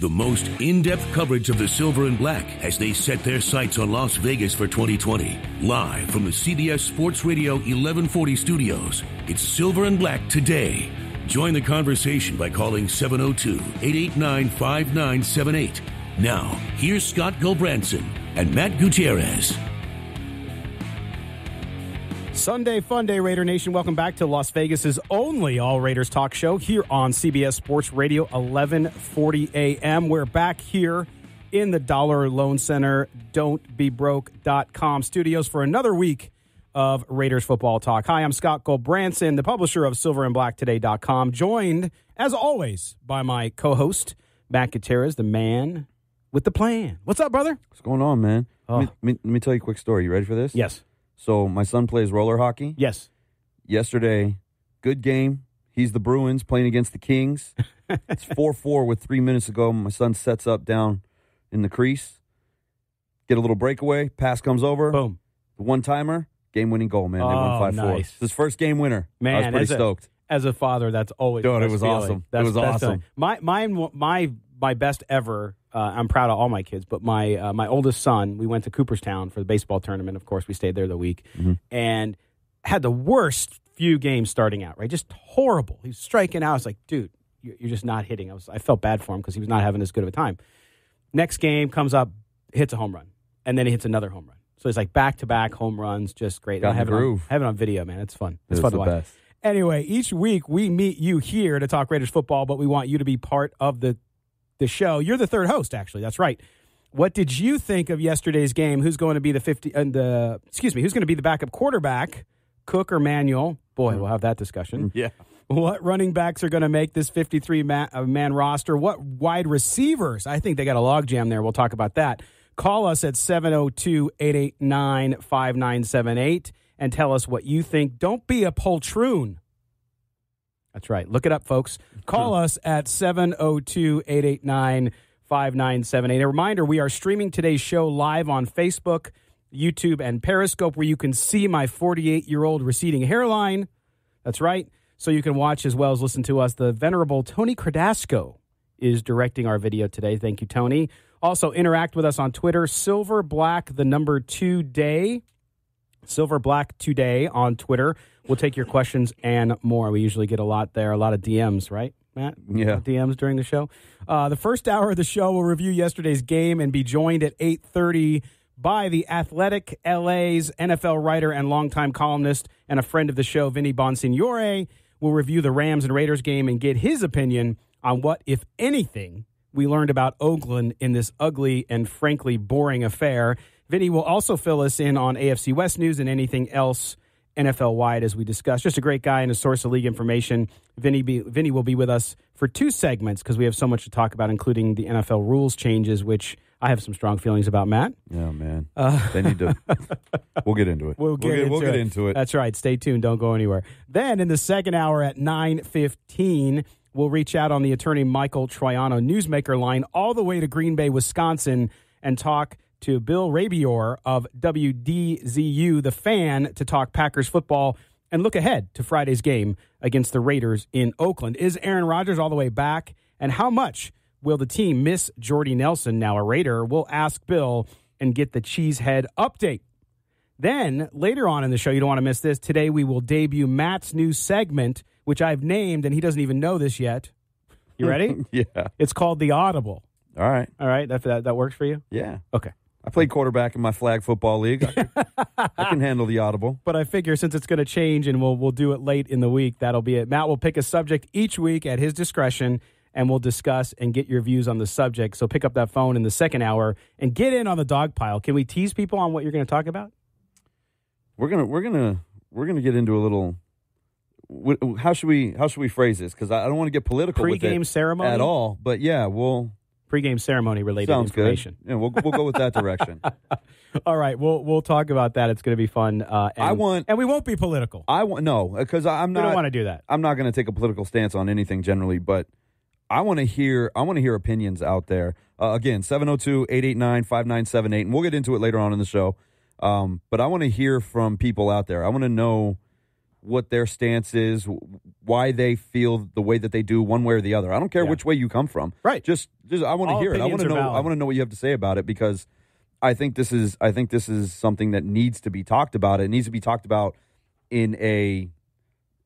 The most in-depth coverage of the Silver and Black as they set their sights on Las Vegas for 2020. Live from the CBS Sports Radio 1140 studios, it's Silver and Black today. Join the conversation by calling 702-889-5978. Now, here's Scott Gulbransen and Matt Gutierrez. Sunday Fun Day, Raider Nation. Welcome back to Las Vegas's only All Raiders talk show here on CBS Sports Radio 1140 a.m. We're back here in the Dollar Loan Center, don'tbebroke.com studios for another week of Raiders football talk. Hi, I'm Scott Gulbransen, the publisher of silverandblacktoday.com, joined, as always, by my co-host, Matt Gutierrez, the man with the plan. What's up, brother? What's going on, man? Let me tell you a quick story. You ready for this? Yes. So my son plays roller hockey. Yes. Yesterday, good game. He's the Bruins playing against the Kings. It's 4-4 with 3 minutes to go. My son sets up down in the crease. Get a little breakaway. Pass comes over. Boom. The one-timer. Game-winning goal, man. They won 5-4. Nice. It's his first game winner. Man, I was pretty stoked. As a father, that's always Dude, the it best was feeling. awesome. That's It was awesome. My best ever. I'm proud of all my kids, but my oldest son, we went to Cooperstown for the baseball tournament. Of course, we stayed there the week and had the worst few games starting out. Right, just horrible. He was striking out. I was like, dude, you're just not hitting. I felt bad for him because he was not having as good of a time. Next game comes up, hits a home run, and then he hits another home run. So it's like back-to-back home runs, just great. Got I have the groove. it on video, man. It's fun. It's fun to watch. Best. Anyway, each week we meet you here to talk Raiders football, but we want you to be part of the show. You're the third host, actually. That's right. What did you think of yesterday's game? Who's going to be who's going to be the backup quarterback, Cook or Manuel? Boy, we'll have that discussion. Yeah. What running backs are going to make this 53-man roster? What wide receivers? I think they got a logjam there. We'll talk about that. Call us at 702-889-5978 and tell us what you think. Don't be a poltroon. That's right. Look it up, folks. Call us at 702-889-5978. A reminder, we are streaming today's show live on Facebook, YouTube, and Periscope, where you can see my 48-year-old receding hairline. That's right. So you can watch as well as listen to us. The venerable Tony Cardasco is directing our video today. Thank you, Tony. Also, interact with us on Twitter, SilverBlack2Day. SilverBlack2Day on Twitter. We'll take your questions and more. We usually get a lot there, a lot of DMs, right, Matt? Yeah. DMs during the show. The first hour of the show will review yesterday's game and be joined at 8:30 by the Athletic LA's NFL writer and longtime columnist and a friend of the show, Vinny Bonsignore. We'll review the Rams and Raiders game and get his opinion on what, if anything, we learned about Oakland in this ugly and frankly boring affair. Vinny will also fill us in on AFC West news and anything else NFL-wide as we discuss. Just a great guy and a source of league information. Vinny will be with us for two segments because we have so much to talk about, including the NFL rules changes, which I have some strong feelings about, Matt. Yeah, man. They need to. We'll get into it. We'll get into it. That's right. Stay tuned. Don't go anywhere. Then in the second hour at 9:15, we'll reach out on the attorney Michael Troiano newsmaker line all the way to Green Bay, Wisconsin, and talk to Bill Rabeor of WDZU, The Fan, to talk Packers football and look ahead to Friday's game against the Raiders in Oakland. Is Aaron Rodgers all the way back? And how much will the team miss Jordy Nelson, now a Raider? We'll ask Bill and get the Cheesehead update. Then, later on in the show, you don't want to miss this, today we will debut Matt's new segment, which I've named, and he doesn't even know this yet. You ready? Yeah. It's called The Audible. All right. All right? That works for you? Yeah. Okay. I played quarterback in my flag football league. I can handle the audible. But I figure since it's going to change and we'll do it late in the week, that'll be it. Matt will pick a subject each week at his discretion, and we'll discuss and get your views on the subject. So pick up that phone in the second hour and get in on the dog pile. Can we tease people on what you're going to talk about? We're gonna get into a little. How should we phrase this? Because I don't want to get political with Pre-game it ceremony at all. But yeah, we'll. Pre-game ceremony related Sounds information. Good. Yeah, we'll go with that direction. All right, we'll talk about that. It's going to be fun. And we won't be political. Because I'm not. We don't want to do that. I'm not going to take a political stance on anything generally, but I want to hear opinions out there. Again, 702-889-5978, and we'll get into it later on in the show. But I want to hear from people out there. I want to know what their stance is, why they feel the way that they do, one way or the other. I don't care which way you come from. Right. Just I want to hear it. I want to know. I want to know what you have to say about it, because I think this is something that needs to be talked about. It needs to be talked about in a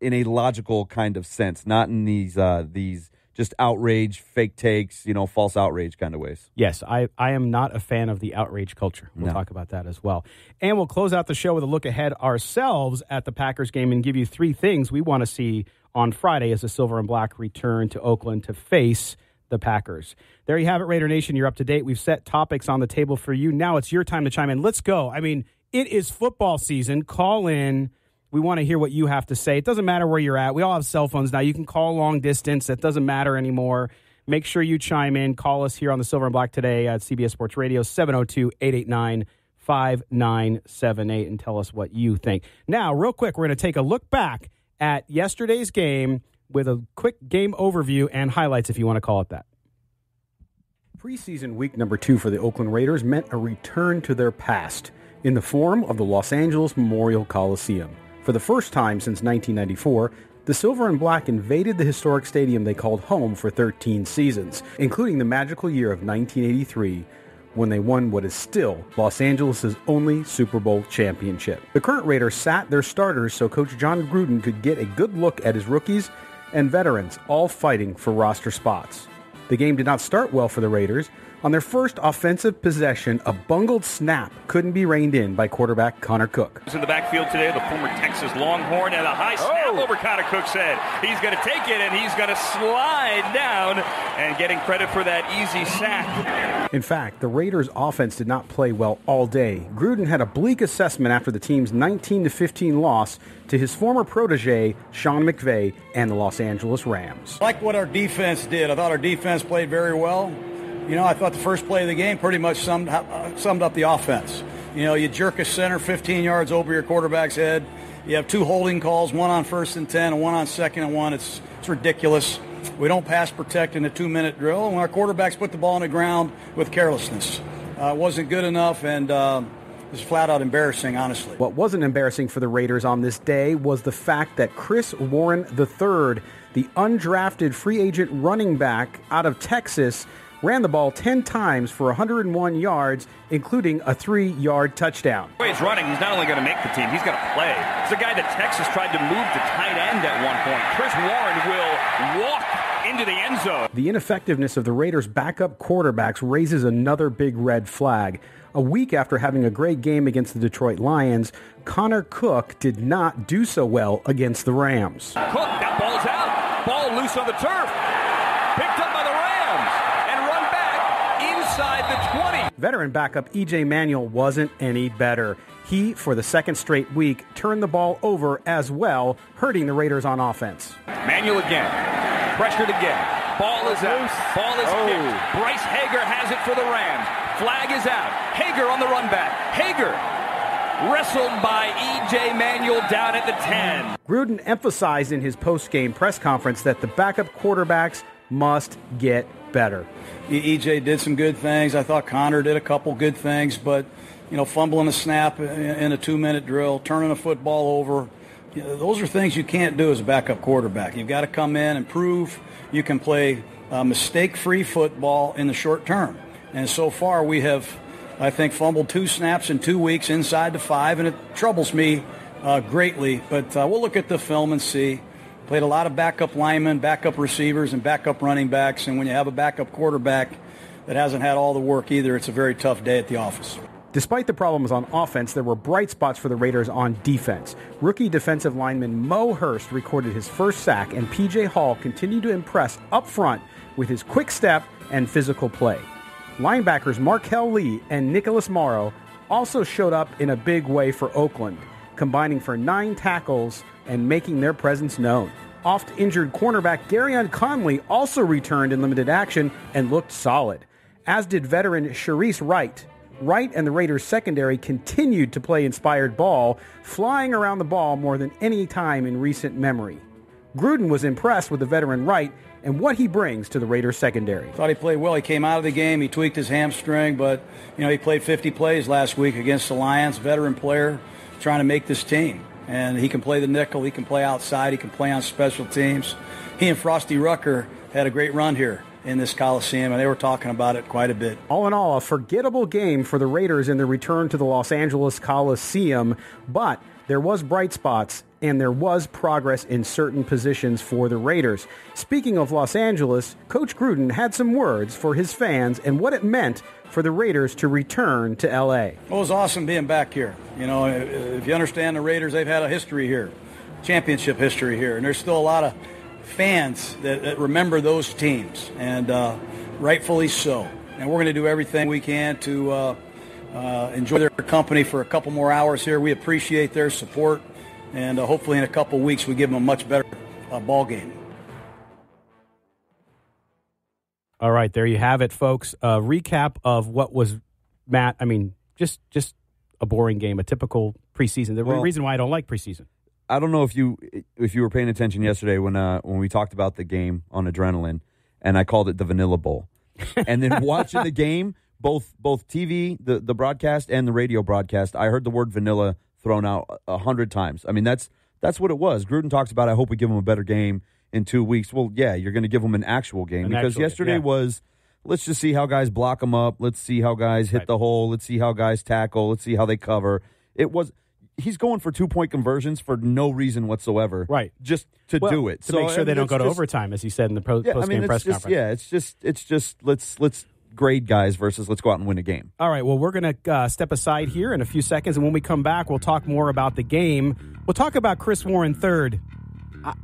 logical kind of sense, not in these just outrage, fake takes, false outrage kind of ways. Yes, I am not a fan of the outrage culture. We'll talk about that as well. And we'll close out the show with a look ahead ourselves at the Packers game and give you 3 things we want to see on Friday as the Silver and Black return to Oakland to face the Packers. There you have it, Raider Nation. You're up to date. We've set topics on the table for you. Now it's your time to chime in. Let's go. I mean, it is football season. Call in. We want to hear what you have to say. It doesn't matter where you're at. We all have cell phones now. You can call long distance. That doesn't matter anymore. Make sure you chime in. Call us here on the Silver and Black today at CBS Sports Radio, 702-889-5978, and tell us what you think. Now, real quick, we're going to take a look back at yesterday's game with a quick game overview and highlights, if you want to call it that. Preseason week number 2 for the Oakland Raiders meant a return to their past in the form of the Los Angeles Memorial Coliseum. For the first time since 1994, the Silver and Black invaded the historic stadium they called home for 13 seasons, including the magical year of 1983, when they won what is still Los Angeles' only Super Bowl championship. The current Raiders sat their starters so Coach John Gruden could get a good look at his rookies and veterans, all fighting for roster spots. The game did not start well for the Raiders. On their first offensive possession, a bungled snap couldn't be reined in by quarterback Connor Cook. In the backfield today, the former Texas Longhorn, and a high snap over Connor Cook's head. He's going to take it, and he's going to slide down, and getting credit for that easy sack. In fact, the Raiders' offense did not play well all day. Gruden had a bleak assessment after the team's 19-15 loss to his former protege, Sean McVay, and the Los Angeles Rams. I like what our defense did. I thought our defense played very well. I thought the first play of the game pretty much summed up the offense. You jerk a center 15 yards over your quarterback's head. You have 2 holding calls, one on 1st and 10 and one on 2nd and 1. It's ridiculous. We don't pass protect in a 2-minute drill, and our quarterbacks put the ball on the ground with carelessness. It wasn't good enough, and it's flat out embarrassing, honestly. What wasn't embarrassing for the Raiders on this day was the fact that Chris Warren III, the undrafted free agent running back out of Texas, ran the ball 10 times for 101 yards, including a 3-yard touchdown. The way he's running, he's not only going to make the team, he's going to play. It's a guy that Texas tried to move to tight end at one point. Chris Warren will walk into the end zone. The ineffectiveness of the Raiders' backup quarterbacks raises another big red flag. A week after having a great game against the Detroit Lions, Connor Cook did not do so well against the Rams. Cook, that ball's out. Ball loose on the turf. Picked up by the Rams and run back inside the 20. Veteran backup E.J. Manuel wasn't any better. He, for the second straight week, turned the ball over as well, hurting the Raiders on offense. Manuel again. Pressured again. Ball is out. Ball is kicked. Bryce Hager has it for the Rams. Flag is out. Hager on the run back. Hager wrestled by E.J. Manuel down at the 10. Gruden emphasized in his post-game press conference that the backup quarterbacks must get better. E.J. did some good things. I thought Connor did a couple good things, but, fumbling a snap in a 2-minute drill, turning a football over, those are things you can't do as a backup quarterback. You've got to come in and prove you can play mistake-free football in the short term. And so far we have, I think, fumbled 2 snaps in 2 weeks inside the 5, and it troubles me greatly. But we'll look at the film and see. Played a lot of backup linemen, backup receivers, and backup running backs. And when you have a backup quarterback that hasn't had all the work either, it's a very tough day at the office. Despite the problems on offense, there were bright spots for the Raiders on defense. Rookie defensive lineman Mo Hurst recorded his first sack, and P.J. Hall continued to impress up front with his quick step and physical play. Linebackers Markel Lee and Nicholas Morrow also showed up in a big way for Oakland, combining for 9 tackles and making their presence known. Oft-injured cornerback Garyon Conley also returned in limited action and looked solid, as did veteran Sharice Wright. Wright and the Raiders' secondary continued to play inspired ball, flying around the ball more than any time in recent memory. Gruden was impressed with the veteran Wright and what he brings to the Raiders' secondary. Thought he played well. He came out of the game. He tweaked his hamstring, but he played 50 plays last week against the Lions. Veteran player trying to make this team. And he can play the nickel. He can play outside. He can play on special teams. He and Frosty Rucker had a great run here in this Coliseum, and they were talking about it quite a bit. All in all, a forgettable game for the Raiders in their return to the Los Angeles Coliseum, but there was bright spots and there was progress in certain positions for the Raiders. Speaking of Los Angeles, Coach Gruden had some words for his fans and what it meant for the Raiders to return to L.A. Well, it was awesome being back here. You know, if you understand the Raiders, they've had a history here, championship history here, and there's still a lot of fans that remember those teams, and rightfully so. And we're going to do everything we can to enjoy their company for a couple more hours here. We appreciate their support, and hopefully in a couple weeks we give them a much better ball game. All right, there you have it, folks. A recap of what was, Matt, I mean, just a boring game, a typical preseason. The reason why I don't like preseason. I don't know if you were paying attention yesterday when we talked about the game on Adrenaline, and I called it the Vanilla Bowl. And then watching the game, both TV, the broadcast, and the radio broadcast, I heard the word vanilla thrown out 100 times. I mean, that's what it was. Gruden talks about, I hope we give them a better game in 2 weeks. Well, yeah, you're going to give them an actual game because yesterday was, let's just see how guys block them up. Let's see how guys hit the hole. Let's see how guys tackle. Let's see how they cover. He's going for 2-point conversions for no reason whatsoever. Right. Just to do it. To make sure they don't go to overtime, as you said in the post-game press conference. Yeah, it's just let's grade guys versus let's go out and win a game. All right, well, we're going to step aside here in a few seconds, and when we come back, we'll talk more about the game. We'll talk about Chris Warren third.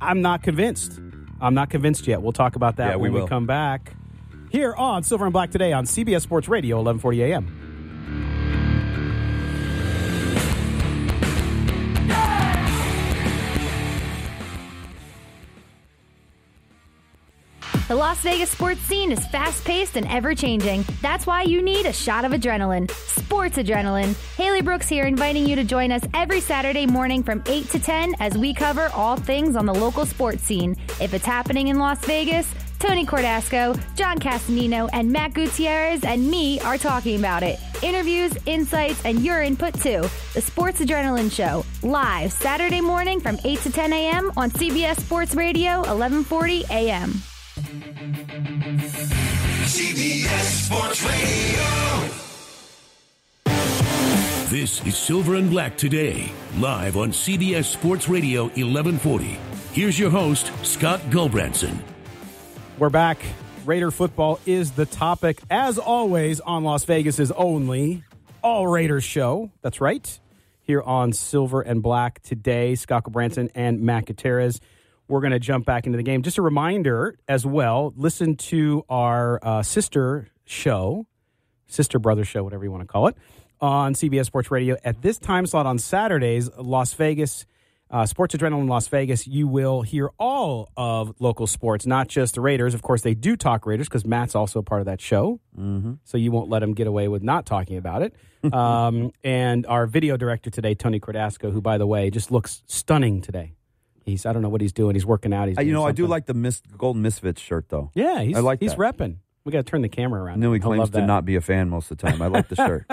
I'm not convinced. I'm not convinced yet. We'll talk about that when we come back. Here on Silver and Black today on CBS Sports Radio, 1140 a.m. The Las Vegas sports scene is fast-paced and ever-changing. That's why you need a shot of adrenaline. Sports adrenaline. Haley Brooks here, inviting you to join us every Saturday morning from 8 to 10 as we cover all things on the local sports scene. If it's happening in Las Vegas, Tony Cordasco, John Castanino, and Matt Gutierrez and me are talking about it. Interviews, insights, and your input too. The Sports Adrenaline Show, live Saturday morning from 8 to 10 a.m. on CBS Sports Radio, 1140 a.m. CBS Sports Radio. This is Silver and Black Today, live on CBS Sports Radio 1140. Here's your host, Scott Gulbranson. We're back. Raider football is the topic, as always, on Las Vegas's only All Raiders show. That's right. Here on Silver and Black Today, Scott Gulbranson and Matt Gutierrez. We're going to jump back into the game. Just a reminder as well, listen to our sister brother show, whatever you want to call it, on CBS Sports Radio. At this time slot on Saturdays, Las Vegas, Sports Adrenaline Las Vegas, you will hear all of local sports, not just the Raiders. Of course, they do talk Raiders because Matt's also part of that show, so you won't let him get away with not talking about it. And our video director today, Tony Cordasco, who, by the way, just looks stunning today. I don't know what he's doing. He's working out. I do like the Golden Misfits shirt, though. Yeah, he's that. repping. We got to turn the camera around. I know he claims to not be a fan most of the time. I like the shirt.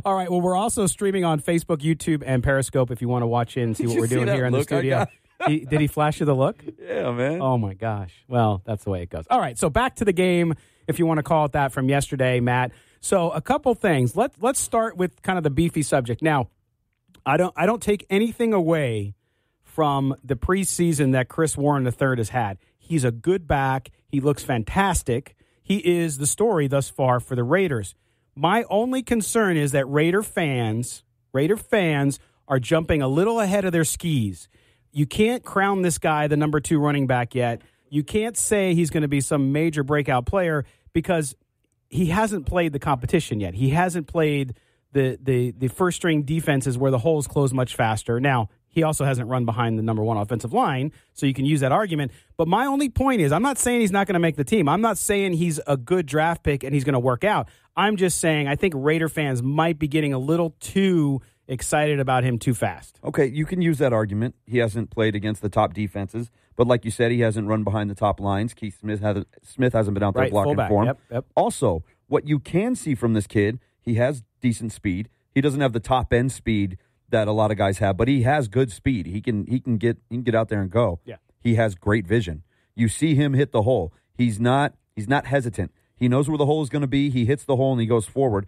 All right. Well, we're also streaming on Facebook, YouTube, and Periscope if you want to watch in and see what we're doing here in the studio. Did he flash you the look? Yeah, man. Oh, my gosh. Well, that's the way it goes. All right. So back to the game, if you want to call it that, from yesterday, Matt. So a couple things. Let's start with kind of the beefy subject. Now, I don't take anything away from the preseason that Chris Warren III has had. He's a good back. He looks fantastic. He is the story thus far for the Raiders. My only concern is that Raider fans are jumping a little ahead of their skis. You can't crown this guy the number 2 running back yet. You can't say he's going to be some major breakout player because he hasn't played the competition yet. He hasn't played the first-string defenses where the holes close much faster. Now, he also hasn't run behind the number 1 offensive line, so you can use that argument. But my only point is, I'm not saying he's not going to make the team. I'm not saying he's a good draft pick and he's going to work out. I'm just saying I think Raider fans might be getting a little too excited about him too fast. Okay, you can use that argument. He hasn't played against the top defenses, but like you said, he hasn't run behind the top lines. Keith Smith hasn't been out there blocking fullback, for him. Yep. Also, what you can see from this kid, he has decent speed. He doesn't have the top-end speed that a lot of guys have, but he has good speed. He can get out there and go. Yeah. He has great vision. You see him hit the hole. He's not hesitant. He knows where the hole is going to be. He hits the hole and he goes forward.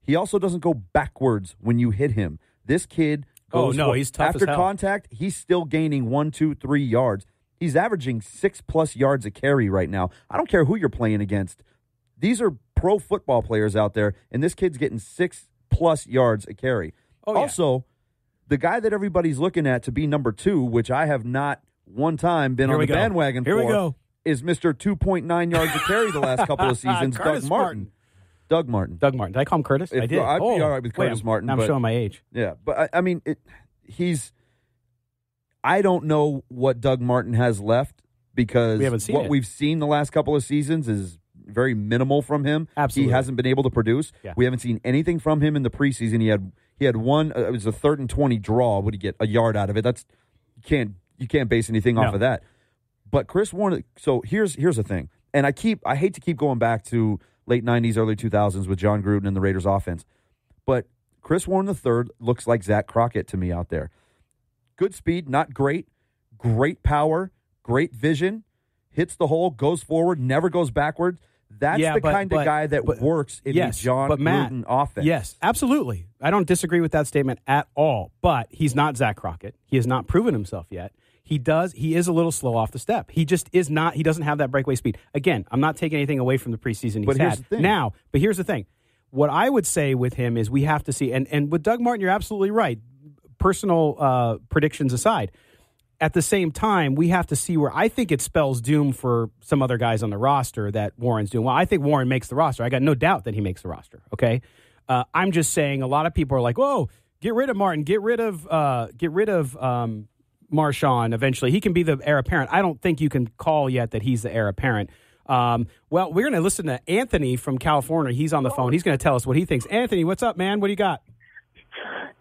He also doesn't go backwards when you hit him. This kid goes he's tough after as hell. contact, he's still gaining 1, 2, 3 yards. He's averaging 6+ yards a carry right now. I don't care who you're playing against. These are pro football players out there, and this kid's getting 6+ yards a carry. Also, the guy that everybody's looking at to be number 2, which I have not one time been on the bandwagon for, is Mr. 2.9 yards a carry the last couple of seasons, Doug Martin. Doug Martin. Did I call him Curtis? I did. I'd be all right with Curtis Martin. I'm showing my age. Yeah, but I mean, I don't know what Doug Martin has left because we've seen the last couple of seasons is very minimal from him. Absolutely. He hasn't been able to produce. Yeah. We haven't seen anything from him in the preseason. He had one, it was a 3rd and 20 draw. What did he get? A yard out of it. You can't base anything off of that. But Chris Warren, so here's the thing. And I hate to keep going back to late 90s, early 2000s with John Gruden and the Raiders offense. But Chris Warren III looks like Zach Crockett to me out there. Good speed, not great. Great power, great vision. Hits the hole, goes forward, never goes backward. That's the kind of guy that works in the John Gruden offense. Yes, absolutely. I don't disagree with that statement at all. But he's not Zach Crockett. He has not proven himself yet. He is a little slow off the step. He just is not. He doesn't have that breakaway speed. Again, I'm not taking anything away from the preseason he's had. But here's the thing. What I would say with him is we have to see, and with Doug Martin, you're absolutely right. Personal predictions aside, at the same time, we have to see where I think it spells doom for some other guys on the roster that Warren's doing. Well, I think Warren makes the roster. I got no doubt that he makes the roster. Okay, I'm just saying a lot of people are like, "Whoa, get rid of Martin, get rid of Marshawn. Eventually, he can be the heir apparent." I don't think you can call yet that he's the heir apparent. Well, we're going to listen to Anthony from California. He's on the phone. He's going to tell us what he thinks. Anthony, what's up, man? What do you got?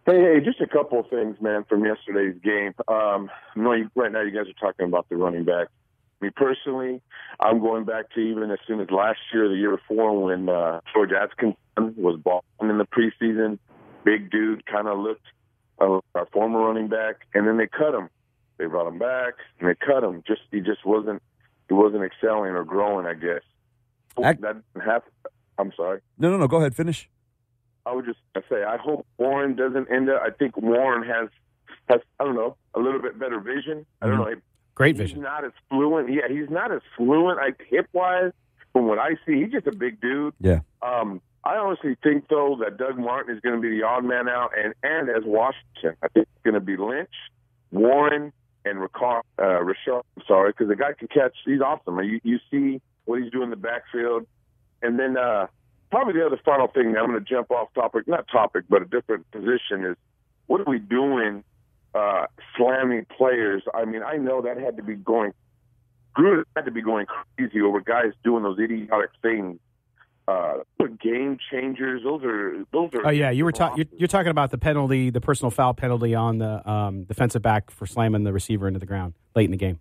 Hey, just a couple of things, man, from yesterday's game. I know right now you guys are talking about the running back. Me personally, I'm going back to even as soon as last year, the year before, when George Atkinson was balling in the preseason. Big dude, kind of looked our former running back, and then they cut him. They brought him back, and they cut him. He wasn't excelling or growing, I guess. That didn't happen. I'm sorry. No. Go ahead. Finish. I would just say I hope Warren doesn't end up. I think Warren has I don't know, a little bit better vision. I don't know. Great vision. He's not as fluent. Yeah, he's not as fluent hip wise from what I see. He's just a big dude. Yeah. I honestly think though that Doug Martin is going to be the odd man out, and as Washington, I think it's going to be Lynch, Warren, and Rashard. I'm sorry, because the guy can catch. He's awesome. You see what he's doing in the backfield, and then. Probably the other final thing, I'm going to jump off topic, not topic, but a different position, is what are we doing slamming players? I mean, I know that had to be going crazy over guys doing those idiotic things. Game changers, those are. Oh yeah, you're talking about the penalty, the personal foul penalty on the defensive back for slamming the receiver into the ground late in the game.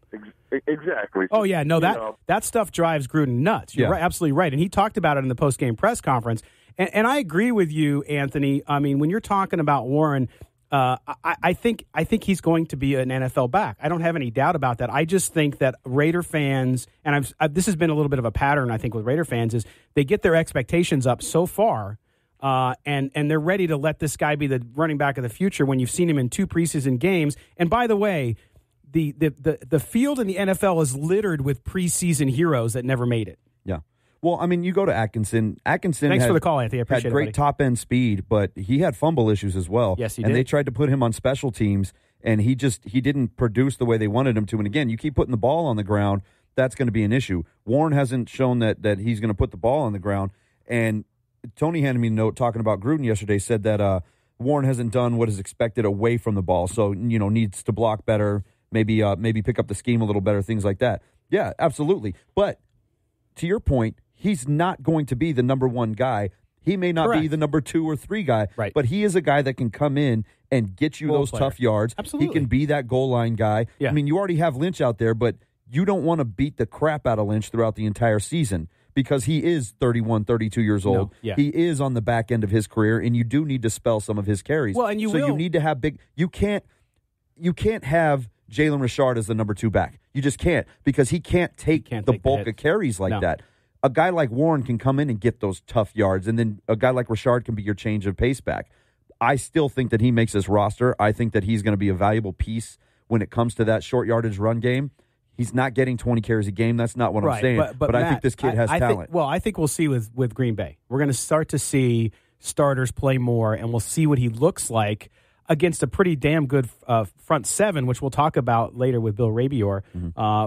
Exactly. Oh yeah, no, that stuff drives Gruden nuts. You're right, absolutely right, and he talked about it in the post-game press conference. And I agree with you, Anthony. I mean, when you're talking about Warren, I think he's going to be an NFL back. I don't have any doubt about that. I just think that Raider fans, and this has been a little bit of a pattern, I think, with Raider fans, is they get their expectations up so far, and they're ready to let this guy be the running back of the future when you've seen him in 2 preseason games. And by the way, the field in the NFL is littered with preseason heroes that never made it. Yeah. Well, I mean, you go to Atkinson. Thanks for the call, Anthony. I appreciate it. Had great top-end speed, but he had fumble issues as well. Yes, he did. And they tried to put him on special teams, and he didn't produce the way they wanted him to. And again, you keep putting the ball on the ground, that's going to be an issue. Warren hasn't shown that he's going to put the ball on the ground. And Tony handed me a note talking about Gruden yesterday, said that Warren hasn't done what is expected away from the ball, so needs to block better, maybe pick up the scheme a little better, things like that. Yeah, absolutely. But to your point, he's not going to be the number one guy. He may not be the number 2 or 3 guy, right, but he is a guy that can come in and get you those tough yards. Absolutely. He can be that goal line guy. Yeah. I mean, you already have Lynch out there, but you don't want to beat the crap out of Lynch throughout the entire season because he is 31, 32 years old. No, yeah. He is on the back end of his career, and you do need to spell some of his carries. Well, and you need to have big. You can't have Jalen Richard as the number 2 back. You just can't, because he can't take the bulk of carries like that. A guy like Warren can come in and get those tough yards, and then a guy like Richard can be your change of pace back. I still think that he makes this roster. I think that he's going to be a valuable piece when it comes to that short yardage run game. He's not getting 20 carries a game. That's not what I'm saying. But Matt, I think this kid has talent. I think we'll see with Green Bay. We're going to start to see starters play more, and we'll see what he looks like against a pretty damn good front seven, which we'll talk about later with Bill Rabeor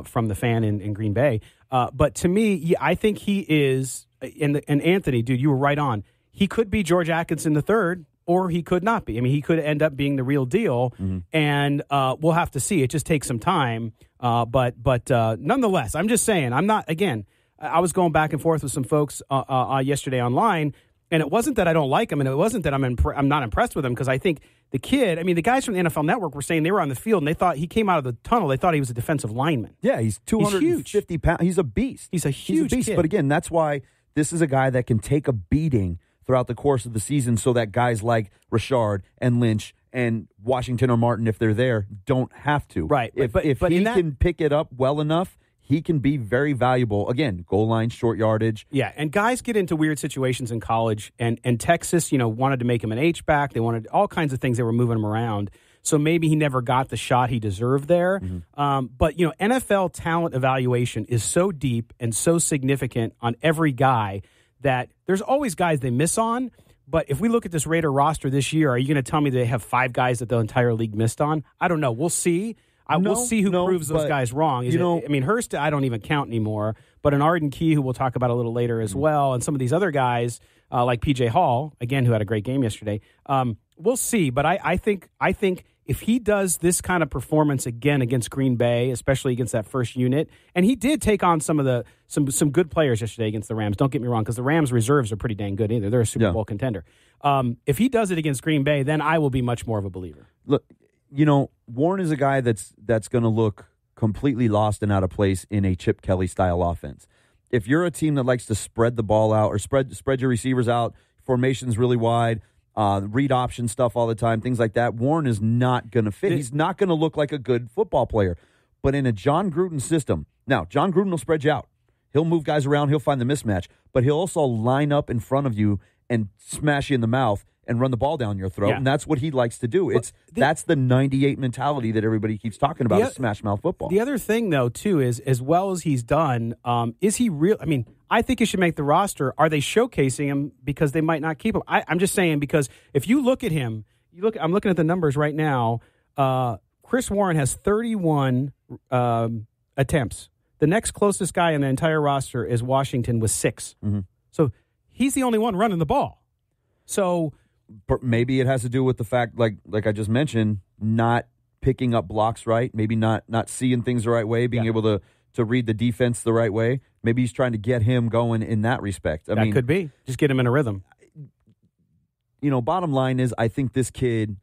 from the Fan in Green Bay. But to me, I think he is, and Anthony, dude, you were right on. He could be George Atkinson III, or he could not be. I mean, he could end up being the real deal, and we'll have to see. It just takes some time. But nonetheless, I'm just saying, I'm not, again, I was going back and forth with some folks yesterday online, and it wasn't that I don't like him, and it wasn't that I'm not impressed with him, because I think the kid, I mean, the guys from the NFL Network were saying they were on the field, and they thought he came out of the tunnel. They thought he was a defensive lineman. Yeah, he's 250 pounds. He's a beast. He's a huge beast. kid. But again, that's why this is a guy that can take a beating throughout the course of the season, so that guys like Richard and Lynch and Washington or Martin, if they're there, don't have to. Right. If he can pick it up well enough, he can be very valuable. Again, goal line, short yardage. Yeah, and guys get into weird situations in college, and Texas, wanted to make him an H-back. They wanted all kinds of things. They were moving him around. So maybe he never got the shot he deserved there. But, NFL talent evaluation is so deep and so significant on every guy that there's always guys they miss on. But if we look at this Raider roster this year, are you going to tell me they have 5 guys that the entire league missed on? I don't know. We'll see. We'll see who proves those guys wrong. Hurst, I don't even count anymore. But an Arden Key, who we'll talk about a little later as well, and some of these other guys like P.J. Hall, again, who had a great game yesterday. We'll see. But I think if he does this kind of performance again against Green Bay, especially against that first unit, and he did take on some good players yesterday against the Rams. Don't get me wrong, because the Rams reserves are pretty dang good either. They're a Super Bowl contender. If he does it against Green Bay, then I will be much more of a believer. Look, Warren is a guy that's going to look completely lost and out of place in a Chip Kelly style offense. If you're a team that likes to spread the ball out or spread your receivers out, formations really wide, read option stuff all the time, things like that, Warren is not going to fit. He's not going to look like a good football player. But in a John Gruden system, now, John Gruden will spread you out. He'll move guys around. He'll find the mismatch. But he'll also line up in front of you and smash you in the mouth and run the ball down your throat, and that's what he likes to do. That's the 98 mentality that everybody keeps talking about, is smash mouth football. The other thing, though, too, is as well as he's done, is he real? I mean, I think he should make the roster. Are they showcasing him because they might not keep him? I'm just saying, because if you look at him, I'm looking at the numbers right now. Chris Warren has 31 attempts. The next closest guy in the entire roster is Washington with 6. So he's the only one running the ball. So maybe it has to do with the fact, like I just mentioned, not picking up blocks right, maybe not seeing things the right way, being able to read the defense the right way. Maybe he's trying to get him going in that respect. I mean, could be. Just get him in a rhythm. Bottom line is, I think this kid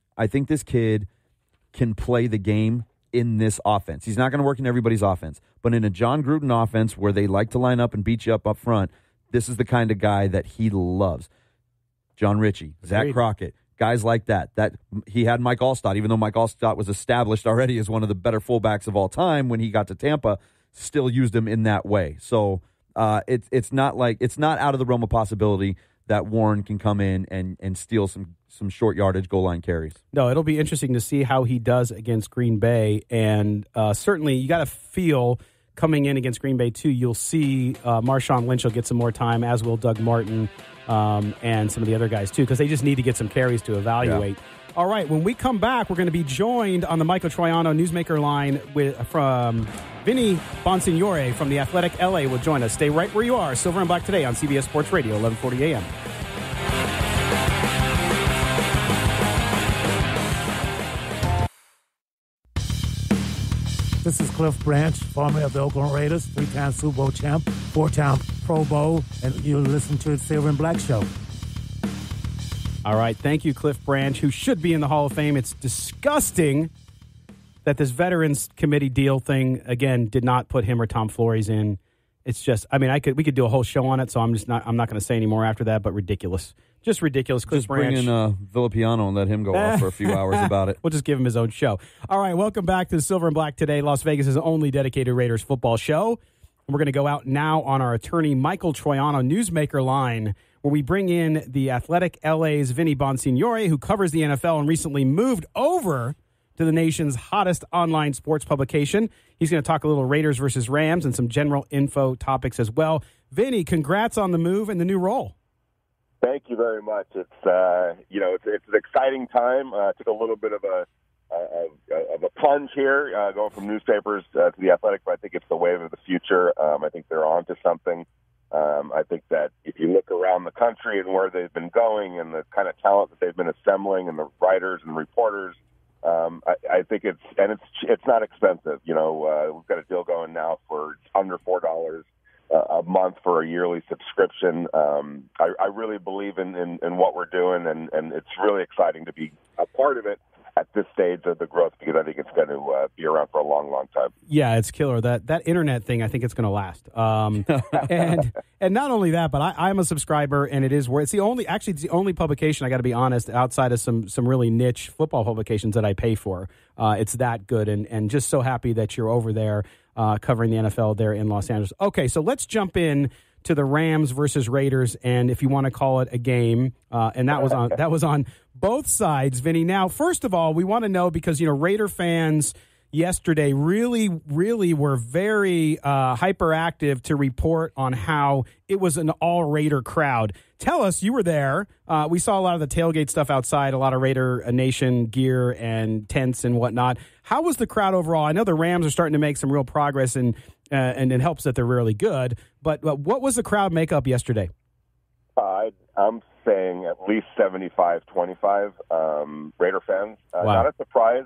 can play the game in this offense. He's not going to work in everybody's offense, but in a John Gruden offense where they like to line up and beat you up front, this is the kind of guy that he loves. John Ritchie, Zach Crockett, guys like that. That he had Mike Allstott, even though Mike Allstott was established already as one of the better fullbacks of all time when he got to Tampa, still used him in that way. So it's not out of the realm of possibility that Warren can come in and steal some short yardage goal line carries. No, it'll be interesting to see how he does against Green Bay, and certainly you got to feel coming in against Green Bay too. You'll see Marshawn Lynch will get some more time, as will Doug Martin. And some of the other guys, too, because they just need to get some carries to evaluate. Yeah. All right, when we come back, we're going to be joined on the Michael Troiano Newsmaker line from Vinny Bonsignore from The Athletic LA will join us. Stay right where you are. Silver and Black today on CBS Sports Radio, 1140 a.m. This is Cliff Branch, former of the Oakland Raiders, 3-time Super Bowl champ, 4-time Pro Bowl, and you listen to the Silver and Black Show. All right, thank you, Cliff Branch, who should be in the Hall of Fame. It's disgusting that this Veterans Committee deal thing, again, did not put him or Tom Flores in. It's just, I mean, we could do a whole show on it, so I'm not going to say any more after that, but ridiculous. Just ridiculous. Cliff Just bring Branch. in Villapiano and let him go off for a few hours about it. We'll just give him his own show. All right, welcome back to Silver and Black Today, Las Vegas' only dedicated Raiders football show. We're going to go out now on our attorney Michael Troiano newsmaker line, where we bring in the Athletic LA's Vinny Bonsignore, who covers the NFL and recently moved over to the nation's hottest online sports publication. He's going to talk a little Raiders versus Rams and some general info topics as well. Vinny, congrats on the move and the new role. Thank you very much. It's it's an exciting time. Took a little bit of a plunge here, going from newspapers to the Athletic, but I think it's the wave of the future. I think they're on to something. I think that if you look around the country and where they've been going and the kind of talent that they've been assembling and the writers and the reporters, I think it's not expensive. We've got a deal going now for under $4 a month for a yearly subscription. I really believe in what we're doing, and it's really exciting to be a part of it at this stage of the growth, because I think it's going to be around for a long, long time. Yeah, it's killer. That internet thing, I think it's going to last. And not only that, but I'm a subscriber, and it's the only publication, I got to be honest, outside of some really niche football publications that I pay for. It's that good, and just so happy that you're over there covering the NFL there in Los Angeles. Okay, so let's jump in to the Rams versus Raiders, and if you want to call it a game, and that was on both sides, Vinny. Now, first of all, we want to know, because Raider fans yesterday really were very hyperactive to report on how it was an all Raider crowd. Tell us, you were there. We saw a lot of the tailgate stuff outside, a lot of Raider Nation gear and tents and whatnot. How was the crowd overall? I know the Rams are starting to make some real progress, and it helps that they're really good. But what was the crowd makeup yesterday? I'm saying at least 75-25 Raider fans. Wow. Not a surprise.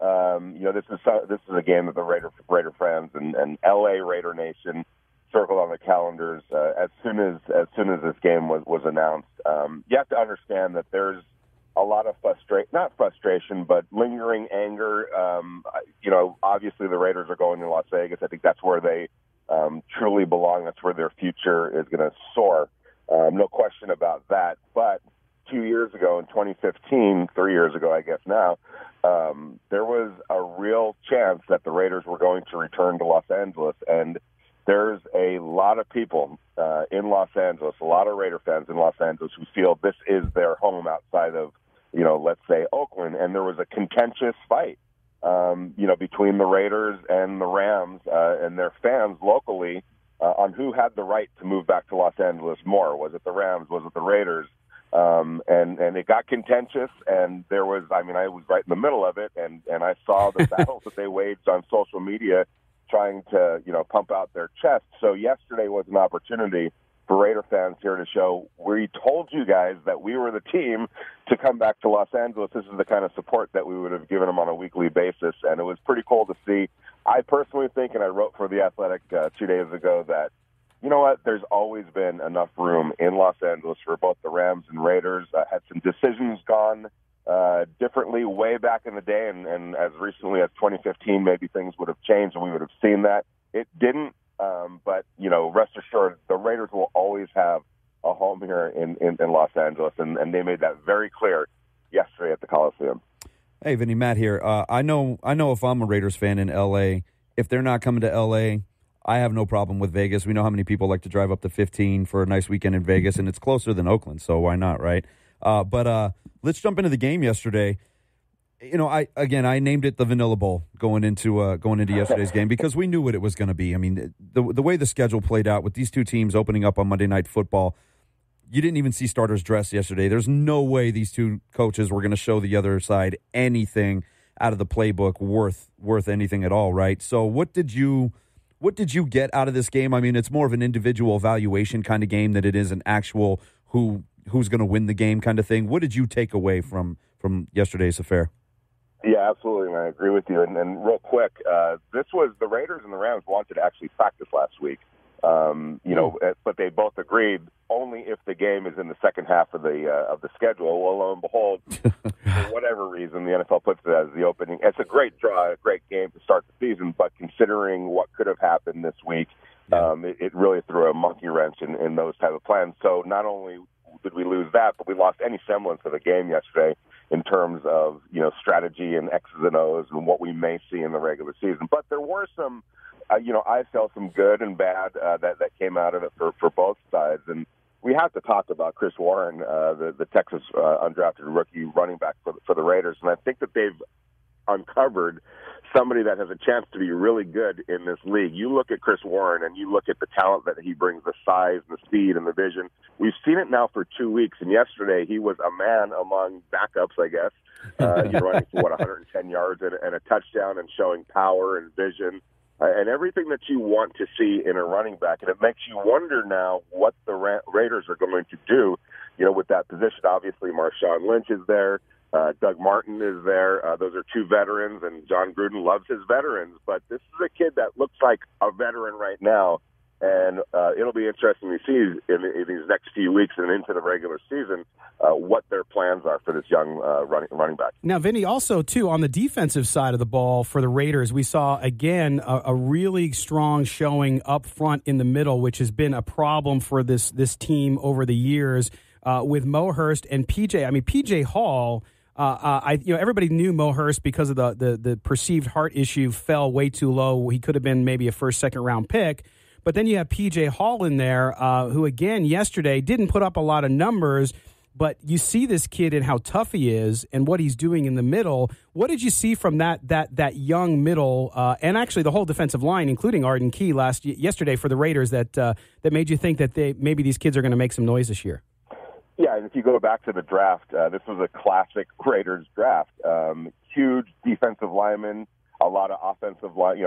This is a game that the Raider fans and LA Raider Nation circled on the calendars as soon as this game was announced. You have to understand that there's a lot of not frustration, but lingering anger. Obviously the Raiders are going to Las Vegas. I think that's where they truly belong. That's where their future is going to soar. No question about that. But 2 years ago, in 2015, 3 years ago, I guess now, there was a real chance that the Raiders were going to return to Los Angeles. And there's a lot of people in Los Angeles, a lot of Raider fans in Los Angeles, who feel this is their home outside of, let's say Oakland. And there was a contentious fight, between the Raiders and the Rams and their fans locally on who had the right to move back to Los Angeles more. Was it the Rams? Was it the Raiders? And it got contentious, and I was right in the middle of it, and I saw the battles that they waged on social media trying to, pump out their chest. So yesterday was an opportunity for Raider fans here to show, we told you guys that we were the team to come back to Los Angeles. This is the kind of support that we would have given them on a weekly basis, and it was pretty cool to see. I personally think, and I wrote for The Athletic 2 days ago, that you know what? There's always been enough room in Los Angeles for both the Rams and Raiders. Had some decisions gone differently way back in the day, and as recently as 2015, maybe things would have changed and we would have seen that. It didn't, but, rest assured, the Raiders will always have a home here in Los Angeles, and they made that very clear yesterday at the Coliseum. Hey, Vinny, Matt here. I know if I'm a Raiders fan in L.A., if they're not coming to L.A., I have no problem with Vegas. We know how many people like to drive up to 15 for a nice weekend in Vegas, and it's closer than Oakland, so why not, right? But let's jump into the game yesterday. I named it the Vanilla Bowl going into yesterday's game because we knew what it was going to be. I mean, the way the schedule played out with these two teams opening up on Monday Night Football, you didn't even see starters dressed yesterday. There's no way these two coaches were going to show the other side anything out of the playbook worth anything at all, right? So what did you get out of this game? I mean, it's more of an individual evaluation kind of game than it is an actual who's going to win the game kind of thing. What did you take away from yesterday's affair? Yeah, absolutely, and I agree with you. And real quick, this was the Raiders and the Rams wanted to actually practice last week. But they both agreed only if the game is in the second half of the schedule. Well, lo and behold, for whatever reason, the NFL puts it as the opening. It's a great draw, a great game to start the season, but considering what could have happened this week, it really threw a monkey wrench in those type of plans. So not only did we lose that, but we lost any semblance of the game yesterday in terms of, strategy and X's and O's and what we may see in the regular season. But there were some, I felt some good and bad that came out of it for both sides. And we have to talk about Chris Warren, the Texas undrafted rookie running back for the Raiders. And I think that they've uncovered somebody that has a chance to be really good in this league. You look at Chris Warren and you look at the talent that he brings, the size, the speed, and the vision. We've seen it now for 2 weeks, and yesterday he was a man among backups, I guess. Running for, 110 yards and a touchdown and showing power and vision and everything that you want to see in a running back. And it makes you wonder now what the Raiders are going to do, with that position. Obviously, Marshawn Lynch is there. Doug Martin is there. Those are two veterans, and John Gruden loves his veterans. But this is a kid that looks like a veteran right now, and it'll be interesting to see in these next few weeks and into the regular season what their plans are for this young running back. Now, Vinny, also, too, on the defensive side of the ball for the Raiders, we saw, again, a really strong showing up front in the middle, which has been a problem for this team over the years with Mo Hurst and PJ. I mean, PJ Hall... everybody knew Mo Hurst because of the perceived heart issue fell way too low. He could have been maybe a first, second round pick. But then you have PJ Hall in there, who again yesterday didn't put up a lot of numbers. But you see this kid and how tough he is and what he's doing in the middle. What did you see from that young middle and actually the whole defensive line, including Arden Key yesterday for the Raiders, that made you think that maybe these kids are going to make some noise this year? Yeah, and if you go back to the draft, this was a classic Raiders draft. Huge defensive linemen, a lot of offensive line,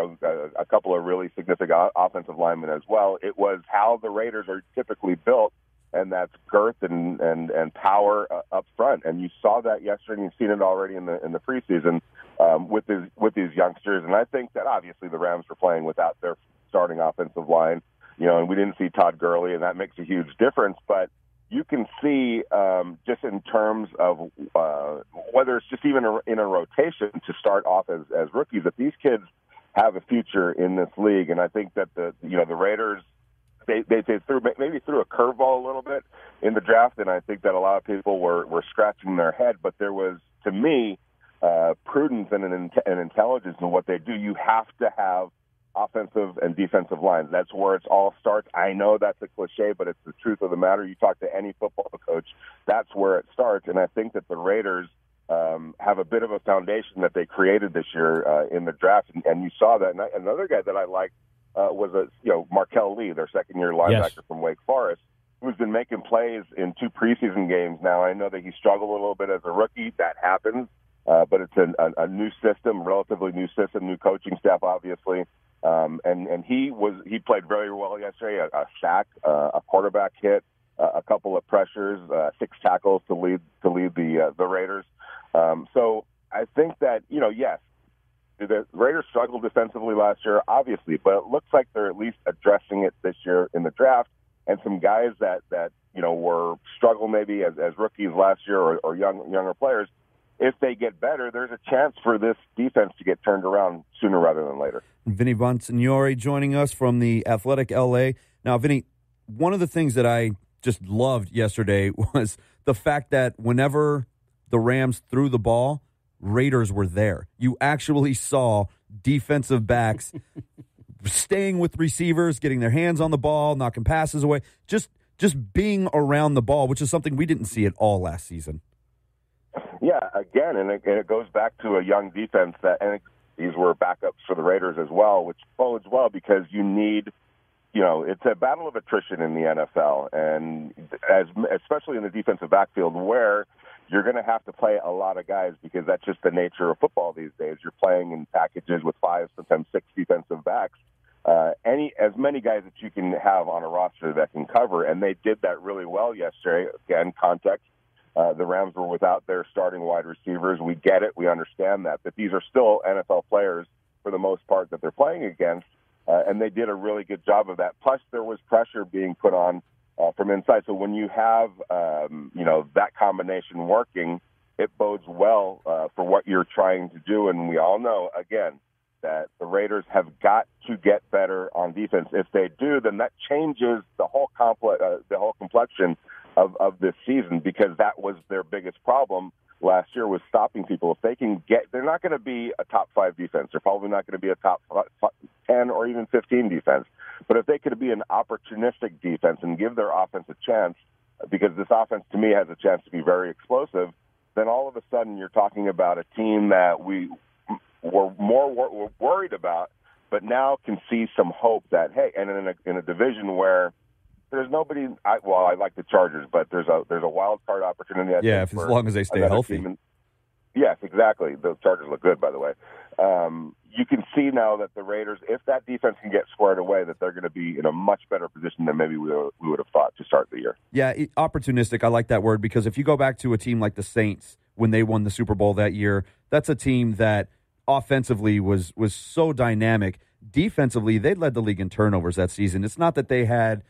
a couple of really significant offensive linemen as well. It was how the Raiders are typically built, and that's girth and power up front. And you saw that yesterday, and you've seen it already in the preseason with these youngsters. And I think that obviously the Rams were playing without their starting offensive line, and we didn't see Todd Gurley, and that makes a huge difference. But you can see just in terms of whether it's just even in a rotation to start off as rookies, that these kids have a future in this league. And I think that the Raiders, they threw a curveball a little bit in the draft, and I think that a lot of people were scratching their head. But there was, to me, prudence and an intelligence in what they do. You have to have offensive and defensive lines. That's where it all starts. I know that's a cliche, but it's the truth of the matter. You talk to any football coach, that's where it starts. And I think that the Raiders have a bit of a foundation that they created this year in the draft, and you saw that. And another guy that I liked was Markel Lee, their second-year linebacker from Wake Forest, who's been making plays in 2 preseason games now. I know that he struggled a little bit as a rookie. That happens, but it's a new system, relatively new system, new coaching staff, obviously. And he played very well yesterday. A sack, a quarterback hit, a couple of pressures, 6 tackles to lead the Raiders. So I think that yes, the Raiders struggled defensively last year, obviously, but it looks like they're at least addressing it this year in the draft. And some guys that were struggle maybe as rookies last year or younger players. If they get better, there's a chance for this defense to get turned around sooner rather than later. Vinny Bonsignore joining us from the Athletic LA. Now, Vinny, one of the things that I just loved yesterday was the fact that whenever the Rams threw the ball, Raiders were there. You actually saw defensive backs staying with receivers, getting their hands on the ball, knocking passes away, just being around the ball, which is something we didn't see at all last season. Yeah, again, and it goes back to a young defense and these were backups for the Raiders as well, which bodes well because you need, it's a battle of attrition in the NFL, and especially in the defensive backfield where you're going to have to play a lot of guys because that's just the nature of football these days. You're playing in packages with 5, sometimes 6 defensive backs. As many guys that you can have on a roster that can cover, and they did that really well yesterday. Again, context. The Rams were without their starting wide receivers. We get it. We understand that. But these are still NFL players for the most part that they're playing against, and they did a really good job of that. Plus, there was pressure being put on from inside. So when you have, that combination working, it bodes well for what you're trying to do. And we all know, again, that the Raiders have got to get better on defense. If they do, then that changes the whole complexion of this season, because that was their biggest problem last year, was stopping people. If they can they're not going to be a top 5 defense. They're probably not going to be a top 10 or even 15 defense. But if they could be an opportunistic defense and give their offense a chance, because this offense to me has a chance to be very explosive, then all of a sudden you're talking about a team that we were more worried about, but now can see some hope that, hey, and in a division where there's nobody. I like the Chargers, but there's a wild card opportunity. As long as they stay healthy. Yes, exactly. The Chargers look good, by the way. You can see now that the Raiders, if that defense can get squared away, that they're going to be in a much better position than maybe we would have thought to start the year. Yeah, opportunistic. I like that word, because if you go back to a team like the Saints when they won the Super Bowl that year, that's a team that offensively was so dynamic. Defensively, they led the league in turnovers that season. It's not that they had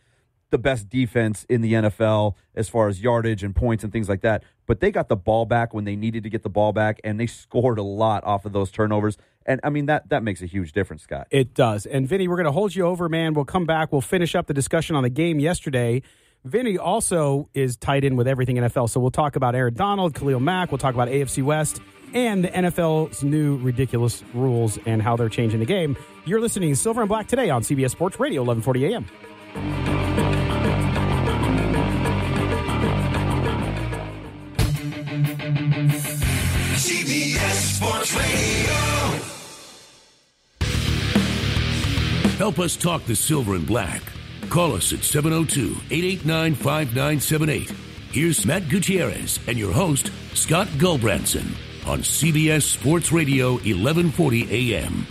the best defense in the NFL as far as yardage and points and things like that, but they got the ball back when they needed to get the ball back, and they scored a lot off of those turnovers. And, I mean, that makes a huge difference, Scott. It does. And, Vinny, we're going to hold you over, man. We'll come back. We'll finish up the discussion on the game yesterday. Vinny also is tied in with everything NFL, so we'll talk about Aaron Donald, Khalil Mack. We'll talk about AFC West and the NFL's new ridiculous rules and how they're changing the game. You're listening to Silver and Black today on CBS Sports Radio, 1140 AM. CBS Sports Radio. Help us talk the Silver and Black. Call us at 702-889-5978. Here's Matt Gutierrez and your host, Scott Gulbranson, on CBS Sports Radio, 1140 AM.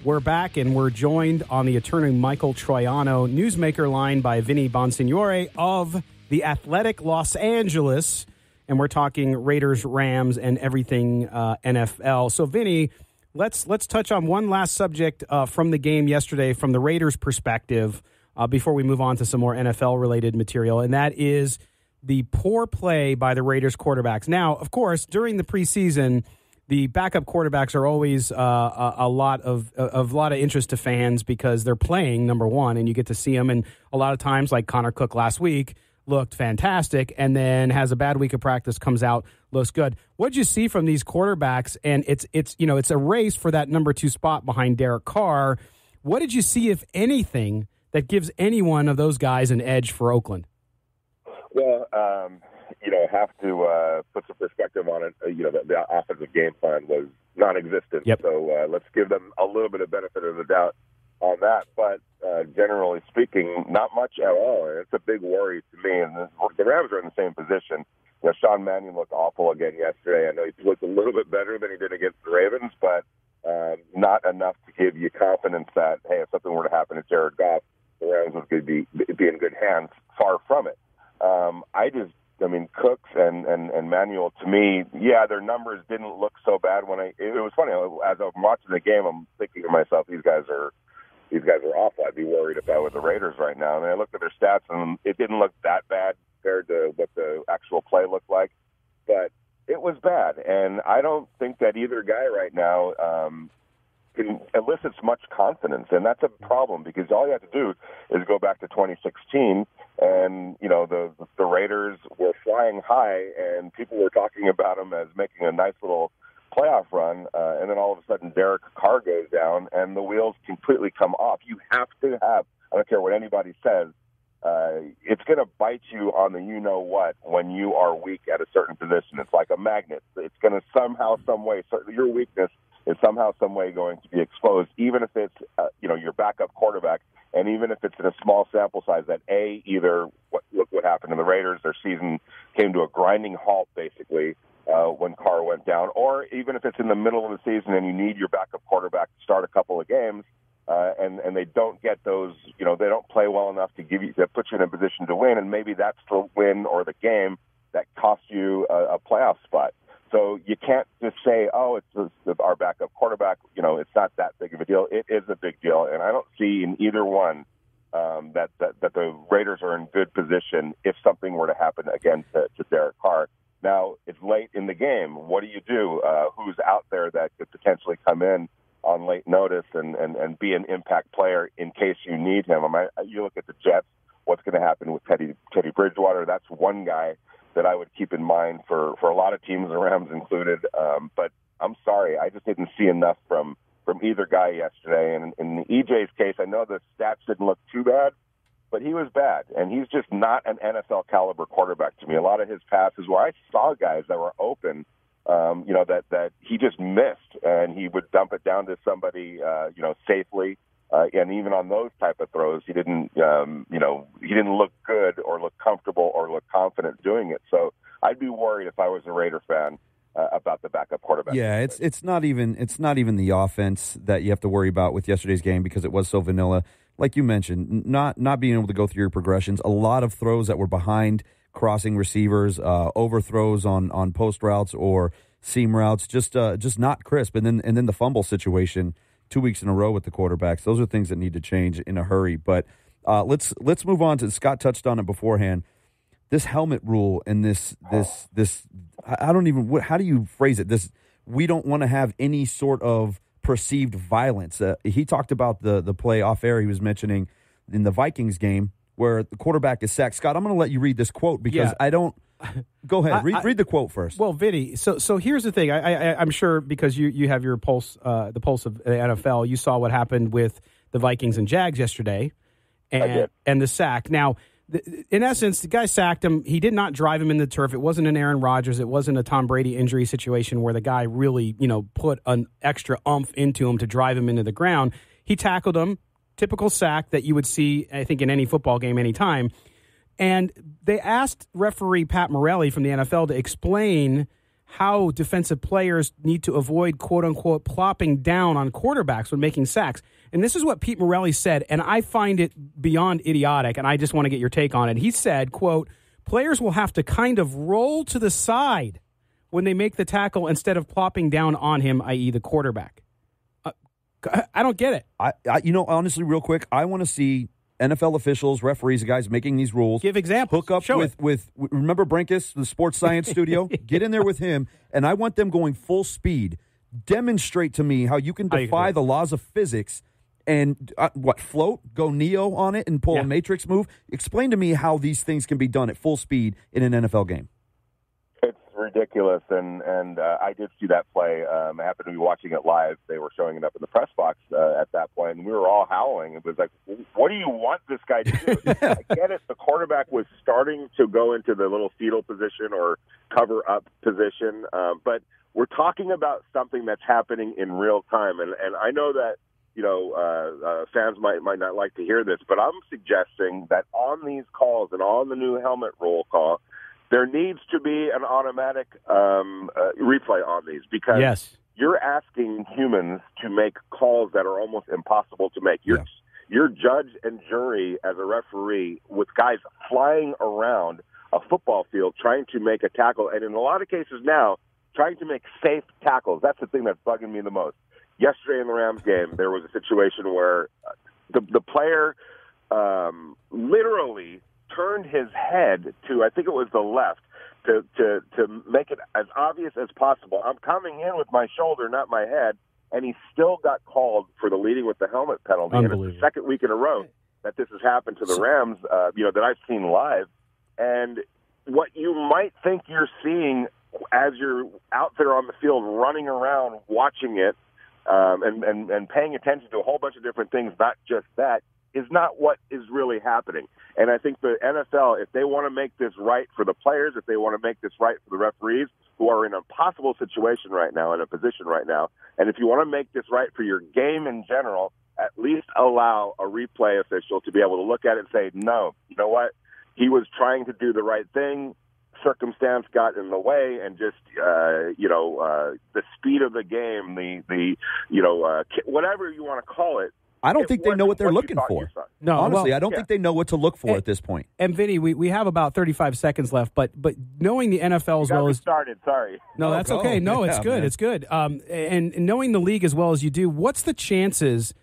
We're back, and we're joined on the attorney Michael Troiano newsmaker line by Vinny Bonsignore of The Athletic Los Angeles, and we're talking Raiders, Rams, and everything NFL. So, Vinny, let's touch on one last subject from the game yesterday from the Raiders' perspective before we move on to some more NFL-related material, and that is the poor play by the Raiders quarterbacks. Now, of course, during the preseason, the backup quarterbacks are always a lot of interest to fans because they're playing, number one, and you get to see them. And a lot of times, like Connor Cook last week, looked fantastic, and then has a bad week of practice, comes out, looks good. What did you see from these quarterbacks? And it's a race for that number 2 spot behind Derek Carr. What did you see, if anything, that gives any one of those guys an edge for Oakland? Well, have to put some perspective on it. The offensive game plan was non-existent. Yep. So let's give them a little bit of benefit of the doubt on that. But generally speaking, not much at all. And it's a big worry to me. And the Rams are in the same position. Sean Mannion looked awful again yesterday. I know he looked a little bit better than he did against the Ravens, but not enough to give you confidence that, hey, if something were to happen to Jared Goff, the Rams would be in good hands. Far from it. Cooks and Manuel, to me, their numbers didn't look so bad. It was funny, as I'm watching the game, I'm thinking to myself, these guys are awful. I'd be worried if I was the Raiders right now. And I looked at their stats, and it didn't look that bad compared to what the actual play looked like. But it was bad, and I don't think that either guy right now can elicits much confidence, and that's a problem because all you have to do is go back to 2016, and the Raiders were flying high, and people were talking about them as making a nice little playoff run, and then all of a sudden Derek Carr goes down, and the wheels completely come off. You have to have, I don't care what anybody says, it's going to bite you on the you-know-what when you are weak at a certain position. It's like a magnet. It's going to somehow, some way, your weakness is somehow, some way going to be exposed, even if it's, your backup quarterback, and even if it's in a small sample size that, look what happened to the Raiders, their season came to a grinding halt, basically, when Carr went down, or even if it's in the middle of the season and you need your backup quarterback to start a couple of games, and they don't get those, they don't play well enough to put you in a position to win, and maybe that's the win or the game that costs you a playoff spot. So you can't just say, it's our backup quarterback. It's not that big of a deal. It is a big deal, and I don't see in either one that the Raiders are in good position if something were to happen again to Derek Carr. Now, it's late in the game. What do you do? Who's out there that could potentially come in on late notice and be an impact player in case you need him. You look at the Jets, what's going to happen with Teddy Bridgewater. That's one guy that I would keep in mind for a lot of teams, the Rams included. But I'm sorry, I just didn't see enough from either guy yesterday. And in EJ's case, I know the stats didn't look too bad, but he was bad. And he's just not an NFL caliber quarterback to me. A lot of his passes where I saw guys that were open, that he just missed, and he would dump it down to somebody, safely. And even on those type of throws, he didn't look good or look comfortable or look confident doing it. So I'd be worried if I was a Raider fan about the backup quarterback. Yeah, it's not even the offense that you have to worry about with yesterday's game because it was so vanilla. Like you mentioned, not being able to go through your progressions, a lot of throws that were behind crossing receivers, overthrows on post routes or seam routes, just not crisp. And then the fumble situation 2 weeks in a row with the quarterbacks. Those are things that need to change in a hurry. But let's move on to, Scott touched on it beforehand, this helmet rule and this I don't even, how do you phrase it? We don't want to have any sort of perceived violence. He talked about the play off air he was mentioning in the Vikings game where the quarterback is sacked. Scott, I'm going to let you read this quote because I don't. Go ahead. Read the quote first. Well, Vinny, so here's the thing. I'm sure because you have your pulse, the pulse of the NFL, you saw what happened with the Vikings and Jags yesterday and the sack. Now, in essence, the guy sacked him. He did not drive him in the turf. It wasn't an Aaron Rodgers. It wasn't a Tom Brady injury situation where the guy really, put an extra oomph into him to drive him into the ground. He tackled him. Typical sack that you would see, I think, in any football game anytime. And they asked referee Pat Morelli from the NFL to explain how defensive players need to avoid, quote-unquote, plopping down on quarterbacks when making sacks. And this is what Pete Morelli said, and I find it beyond idiotic, and I just want to get your take on it. He said, quote, players will have to kind of roll to the side when they make the tackle instead of plopping down on him, i.e. the quarterback. I don't get it. Honestly, real quick, I want to see NFL officials, referees, guys making these rules. Give examples. Hook up with remember Brinkus, the sports science studio? Get in there with him, and I want them going full speed. Demonstrate to me how you can defy the laws of physics and, float, go Neo on it and pull a matrix move. Explain to me how these things can be done at full speed in an NFL game. It's ridiculous, and I did see that play. I happened to be watching it live. They were showing it up in the press box at that point, and we were all howling. It was like, what do you want this guy to do? I get it. The quarterback was starting to go into the little fetal position or cover-up position, but we're talking about something that's happening in real time, and I know that fans might not like to hear this, but I'm suggesting that on these calls and on the new helmet roll call, there needs to be an automatic replay on these because you're asking humans to make calls that are almost impossible to make. You're judge and jury as a referee with guys flying around a football field trying to make a tackle, and in a lot of cases now, trying to make safe tackles. That's the thing that's bugging me the most. Yesterday in the Rams game, there was a situation where the player literally turned his head to, I think it was the left, to make it as obvious as possible. I'm coming in with my shoulder, not my head, and he still got called for the leading with the helmet penalty. And it's the second week in a row that this has happened to the Rams, that I've seen live. And what you might think you're seeing as you're out there on the field running around watching it and paying attention to a whole bunch of different things, not just that, is not what is really happening. And I think the NFL, if they want to make this right for the players, if they want to make this right for the referees, who are in an impossible situation right now, in a position right now, and if you want to make this right for your game in general, at least allow a replay official to be able to look at it and say, no, you know what? He was trying to do the right thing. Circumstance got in the way, and just the speed of the game, whatever you want to call it. I don't think they know what they're looking for. No, honestly, I don't think they know what to look for at this point. And Vinny, we have about 35 seconds left, but knowing the NFL as well as started. Sorry. No, that's okay. No, it's good. Man. It's good. And knowing the league as well as you do, what's the chances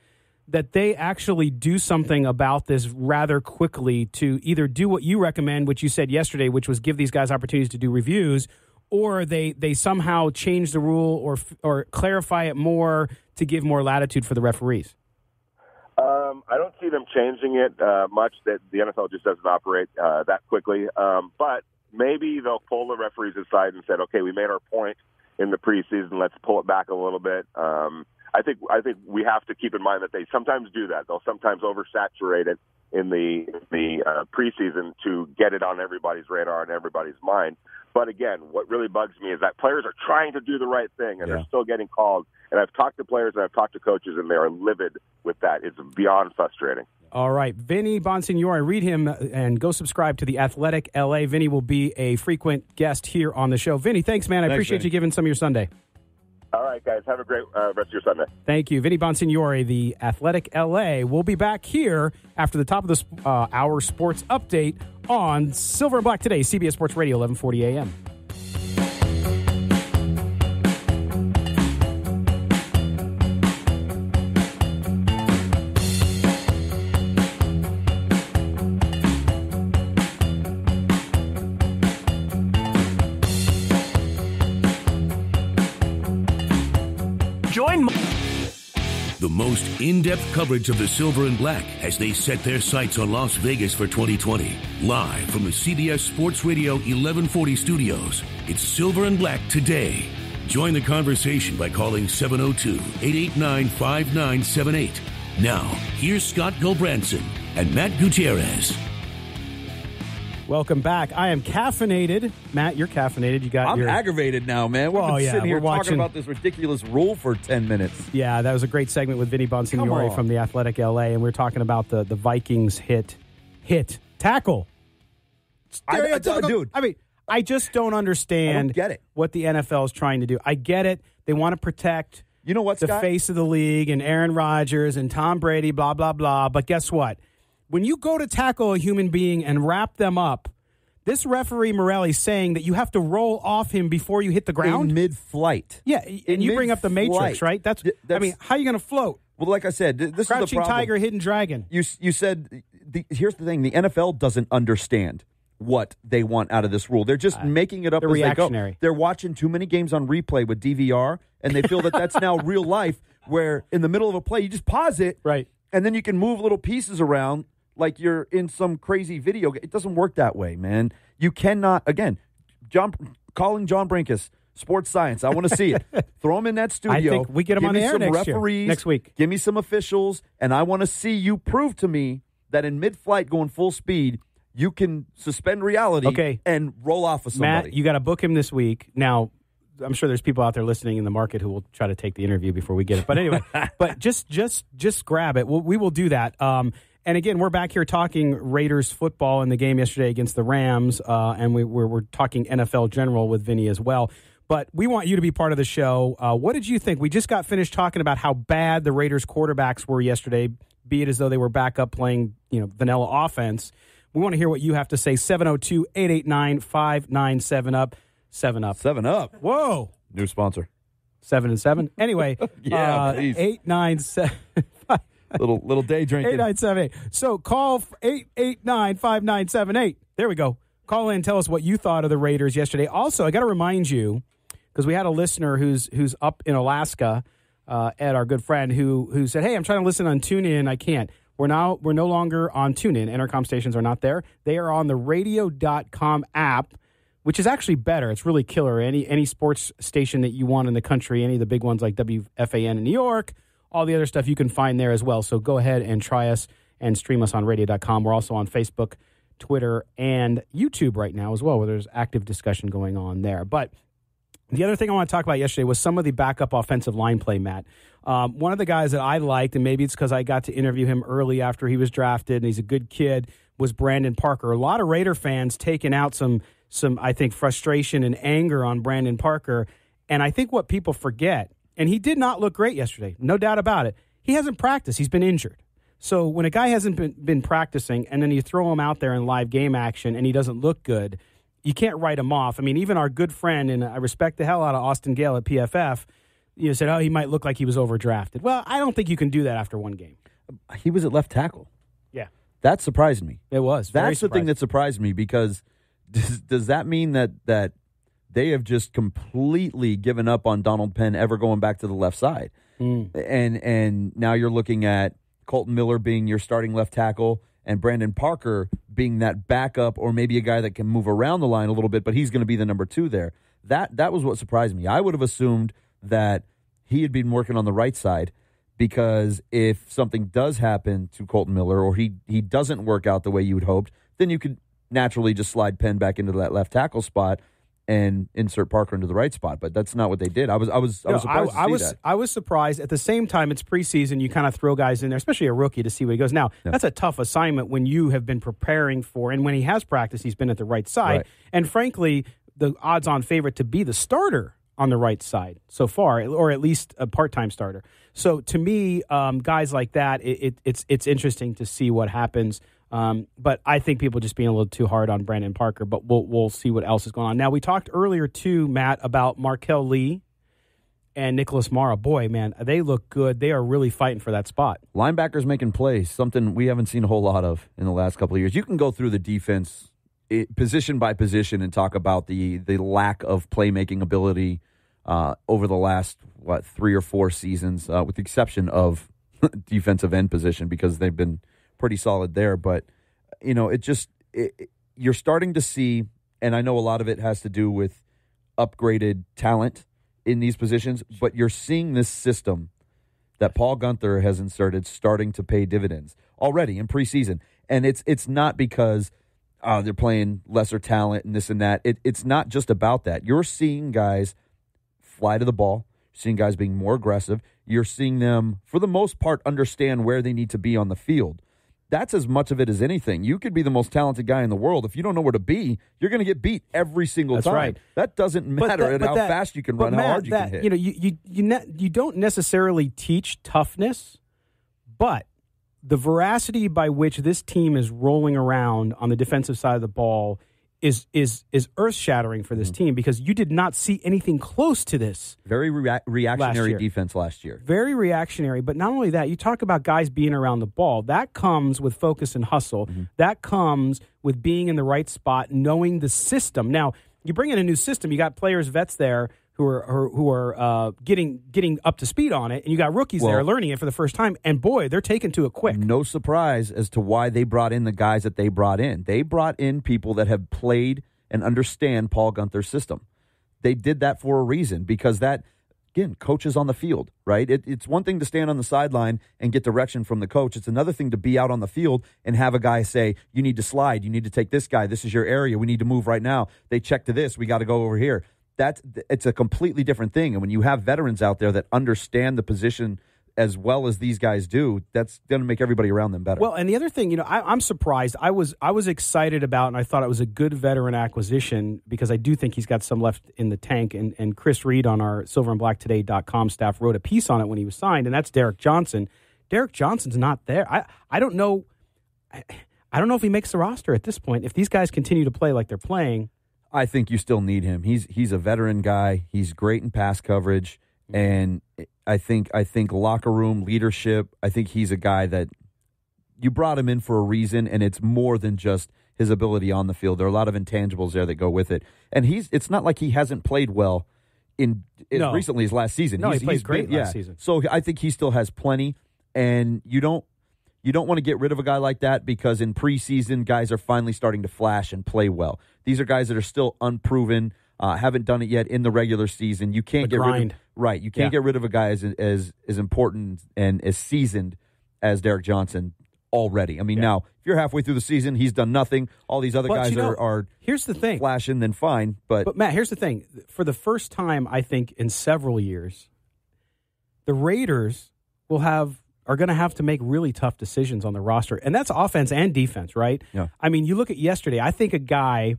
that they actually do something about this rather quickly to either do what you recommend, which you said yesterday, which was give these guys opportunities to do reviews, or they somehow change the rule or clarify it more to give more latitude for the referees? I don't see them changing it much. That the NFL just doesn't operate that quickly. But maybe they'll pull the referees aside and said, "Okay, we made our point in the preseason. Let's pull it back a little bit." I think we have to keep in mind that they sometimes do that. They'll sometimes oversaturate it in the preseason to get it on everybody's radar and everybody's mind. But again, what really bugs me is that players are trying to do the right thing, and they're still getting called. And I've talked to players and I've talked to coaches, and they are livid with that. It's beyond frustrating. All right. Vinny Bonsignore, read him and go subscribe to The Athletic LA. Vinny will be a frequent guest here on the show. Vinny, thanks, man. I appreciate you giving some of your Sunday. All right, guys. Have a great rest of your Sunday. Thank you. Vinny Bonsignore, The Athletic LA. We'll be back here after the top of the hour sports update on Silver and Black today, CBS Sports Radio, 1140 a.m. The most in-depth coverage of the Silver and Black as they set their sights on Las Vegas for 2020. Live from the CBS Sports Radio 1140 studios, it's Silver and Black today. Join the conversation by calling 702-889-5978. Now, here's Scott Gulbranson and Matt Gutierrez. Welcome back. I am caffeinated. Matt, you're caffeinated. I'm aggravated now, man. We've been sitting here talking about this ridiculous rule for 10 minutes. Yeah, that was a great segment with Vinny Bonsignore from The Athletic LA, and we're talking about the Vikings hit tackle. Dude. I mean, I just don't understand I don't get it. What the NFL is trying to do. I get it. They want to protect the face of the league and Aaron Rodgers and Tom Brady, blah, blah, blah. But guess what? When you go to tackle a human being and wrap them up, this referee Morelli's saying that you have to roll off him before you hit the ground? In mid-flight. Yeah, and you bring up the Matrix, right? That's I mean, how are you going to float? Well, like I said, this Crouching is the problem. Tiger, Hidden Dragon. You said, here's the thing, the NFL doesn't understand what they want out of this rule. They're just making it up as they go. They're watching too many games on replay with DVR, and they feel that that's now real life, where in the middle of a play, you just pause it, right, and then you can move little pieces around like you're in some crazy video game. It doesn't work that way, man. You cannot, again, calling John Brinkus, sports science. I want to see it. Throw him in that studio. I think we get him on the air next week. Give me some officials, and I want to see you prove to me that in mid-flight going full speed, you can suspend reality and roll off of somebody. Matt, you got to book him this week. Now, I'm sure there's people out there listening in the market who will try to take the interview before we get it. But anyway, but just grab it. We will do that. And again, we're back here talking Raiders football in the game yesterday against the Rams, and we're talking NFL general with Vinny as well. But we want you to be part of the show. What did you think? We just got finished talking about how bad the Raiders quarterbacks were yesterday, be it as though they were back up playing, vanilla offense. We want to hear what you have to say. 702-889-597-UP. 7-Up. 7-Up. Whoa. New sponsor. 7 and 7. Anyway, yeah, please. 897. Little day drinking. 8978. So call 889-5978. There we go. Call in and tell us what you thought of the Raiders yesterday. Also, I got to remind you, because we had a listener who's up in Alaska, Ed, our good friend, who said, "Hey, I'm trying to listen on TuneIn. I can't." We're no longer on TuneIn. Intercom stations are not there. They are on the radio.com app, which is actually better. It's really killer. Any sports station that you want in the country, any of the big ones like WFAN in New York, all the other stuff you can find there as well. So go ahead and try us and stream us on radio.com. We're also on Facebook, Twitter, and YouTube right now as well, where there's active discussion going on there. But the other thing I want to talk about yesterday was some of the backup offensive line play, Matt. One of the guys that I liked, and maybe it's because I got to interview him early after he was drafted, and he's a good kid, was Brandon Parker. A lot of Raider fans taking out some I think, frustration and anger on Brandon Parker. And I think what people forget, and he did not look great yesterday, no doubt about it, he hasn't practiced. He's been injured. So when a guy hasn't been practicing and then you throw him out there in live game action and he doesn't look good, you can't write him off. I mean, even our good friend, and I respect the hell out of Austin Gale at PFF, said, he might look like he was overdrafted. Well, I don't think you can do that after one game. He was at left tackle. Yeah. That surprised me. It was. That's the thing that surprised me, because does that mean that they have just completely given up on Donald Penn ever going back to the left side. And now you're looking at Colton Miller being your starting left tackle and Brandon Parker being that backup or maybe a guy that can move around the line a little bit, but he's going to be the number 2 there. That was what surprised me. I would have assumed that he had been working on the right side because if something does happen to Colton Miller or he doesn't work out the way you had hoped, then you could naturally just slide Penn back into that left tackle spot and insert Parker into the right spot, but that's not what they did. I was surprised to see that. I was surprised. At the same time, it's preseason. You kind of throw guys in there, especially a rookie, to see where he goes. Now, that's a tough assignment when you have been preparing for, and when he has practiced, he's been at the right side. Right. And frankly, the odds-on favorite to be the starter on the right side so far, or at least a part-time starter. So to me, guys like that, it's interesting to see what happens. But I think people just being a little too hard on Brandon Parker, but we'll see what else is going on. Now, we talked earlier, too, Matt, about Markel Lee and Nicholas Mara. Boy, man, they look good. They are really fighting for that spot. Linebackers making plays, something we haven't seen a whole lot of in the last couple of years. You can go through the defense position by position and talk about the lack of playmaking ability over the last, 3 or 4 seasons, with the exception of defensive end position because they've been pretty solid there, but you're starting to see, and I know a lot of it has to do with upgraded talent in these positions, but you're seeing this system that Paul Guenther has inserted starting to pay dividends already in preseason, and it's not because they're playing lesser talent and this and that. It's not just about that. You're seeing guys fly to the ball. You're seeing guys being more aggressive. You're seeing them, for the most part, understand where they need to be on the field. That's as much of it as anything. You could be the most talented guy in the world. If you don't know where to be, you're going to get beat every single time. Right. That doesn't matter how fast you can run, how hard you can hit. You don't necessarily teach toughness, but the veracity by which this team is rolling around on the defensive side of the ball is earth-shattering for this team because you did not see anything close to this. Very reactionary defense last year. Very reactionary, but not only that, you talk about guys being around the ball. That comes with focus and hustle. Mm-hmm. That comes with being in the right spot, knowing the system. Now, you bring in a new system, you got players, vets there who are getting up to speed on it, and you got rookies there learning it for the first time, and boy, they're taken to it quick. No surprise as to why they brought in the guys that they brought in. They brought in people that have played and understand Paul Guenther's system. They did that for a reason, because that, again, coaches on the field, right? It's one thing to stand on the sideline and get direction from the coach. It's another thing to be out on the field and have a guy say, you need to slide, you need to take this guy, this is your area, we need to move right now. They check to this, we got to go over here. It's a completely different thing. And when you have veterans out there that understand the position as well as these guys do, that's going to make everybody around them better. Well, and the other thing, I'm surprised. I was excited about, and I thought it was a good veteran acquisition because I do think he's got some left in the tank. And Chris Reed on our silverandblacktoday.com staff wrote a piece on it when he was signed, and that's Derek Johnson. Derek Johnson's not there. I don't know. I don't know if he makes the roster at this point. If these guys continue to play like they're playing, I think you still need him. He's a veteran guy. He's great in pass coverage, and I think locker room leadership. I think he's a guy that you brought him in for a reason, and it's more than just his ability on the field. There are a lot of intangibles there that go with it, and it's not like he hasn't played well as recently as last season. No, he played great last season. So I think he still has plenty, and you don't want to get rid of a guy like that because in preseason, guys are finally starting to flash and play well. These are guys that are still unproven, haven't done it yet in the regular season. You can't get rid of You can't get rid of a guy as important and as seasoned as Derek Johnson already. I mean, now if you're halfway through the season, he's done nothing. All these other guys are here's the thing, flashing, then fine. But Matt, here's the thing: for the first time, I think in several years, the Raiders are going to have to make really tough decisions on the roster. And that's offense and defense, right? Yeah. I mean, you look at yesterday, I think a guy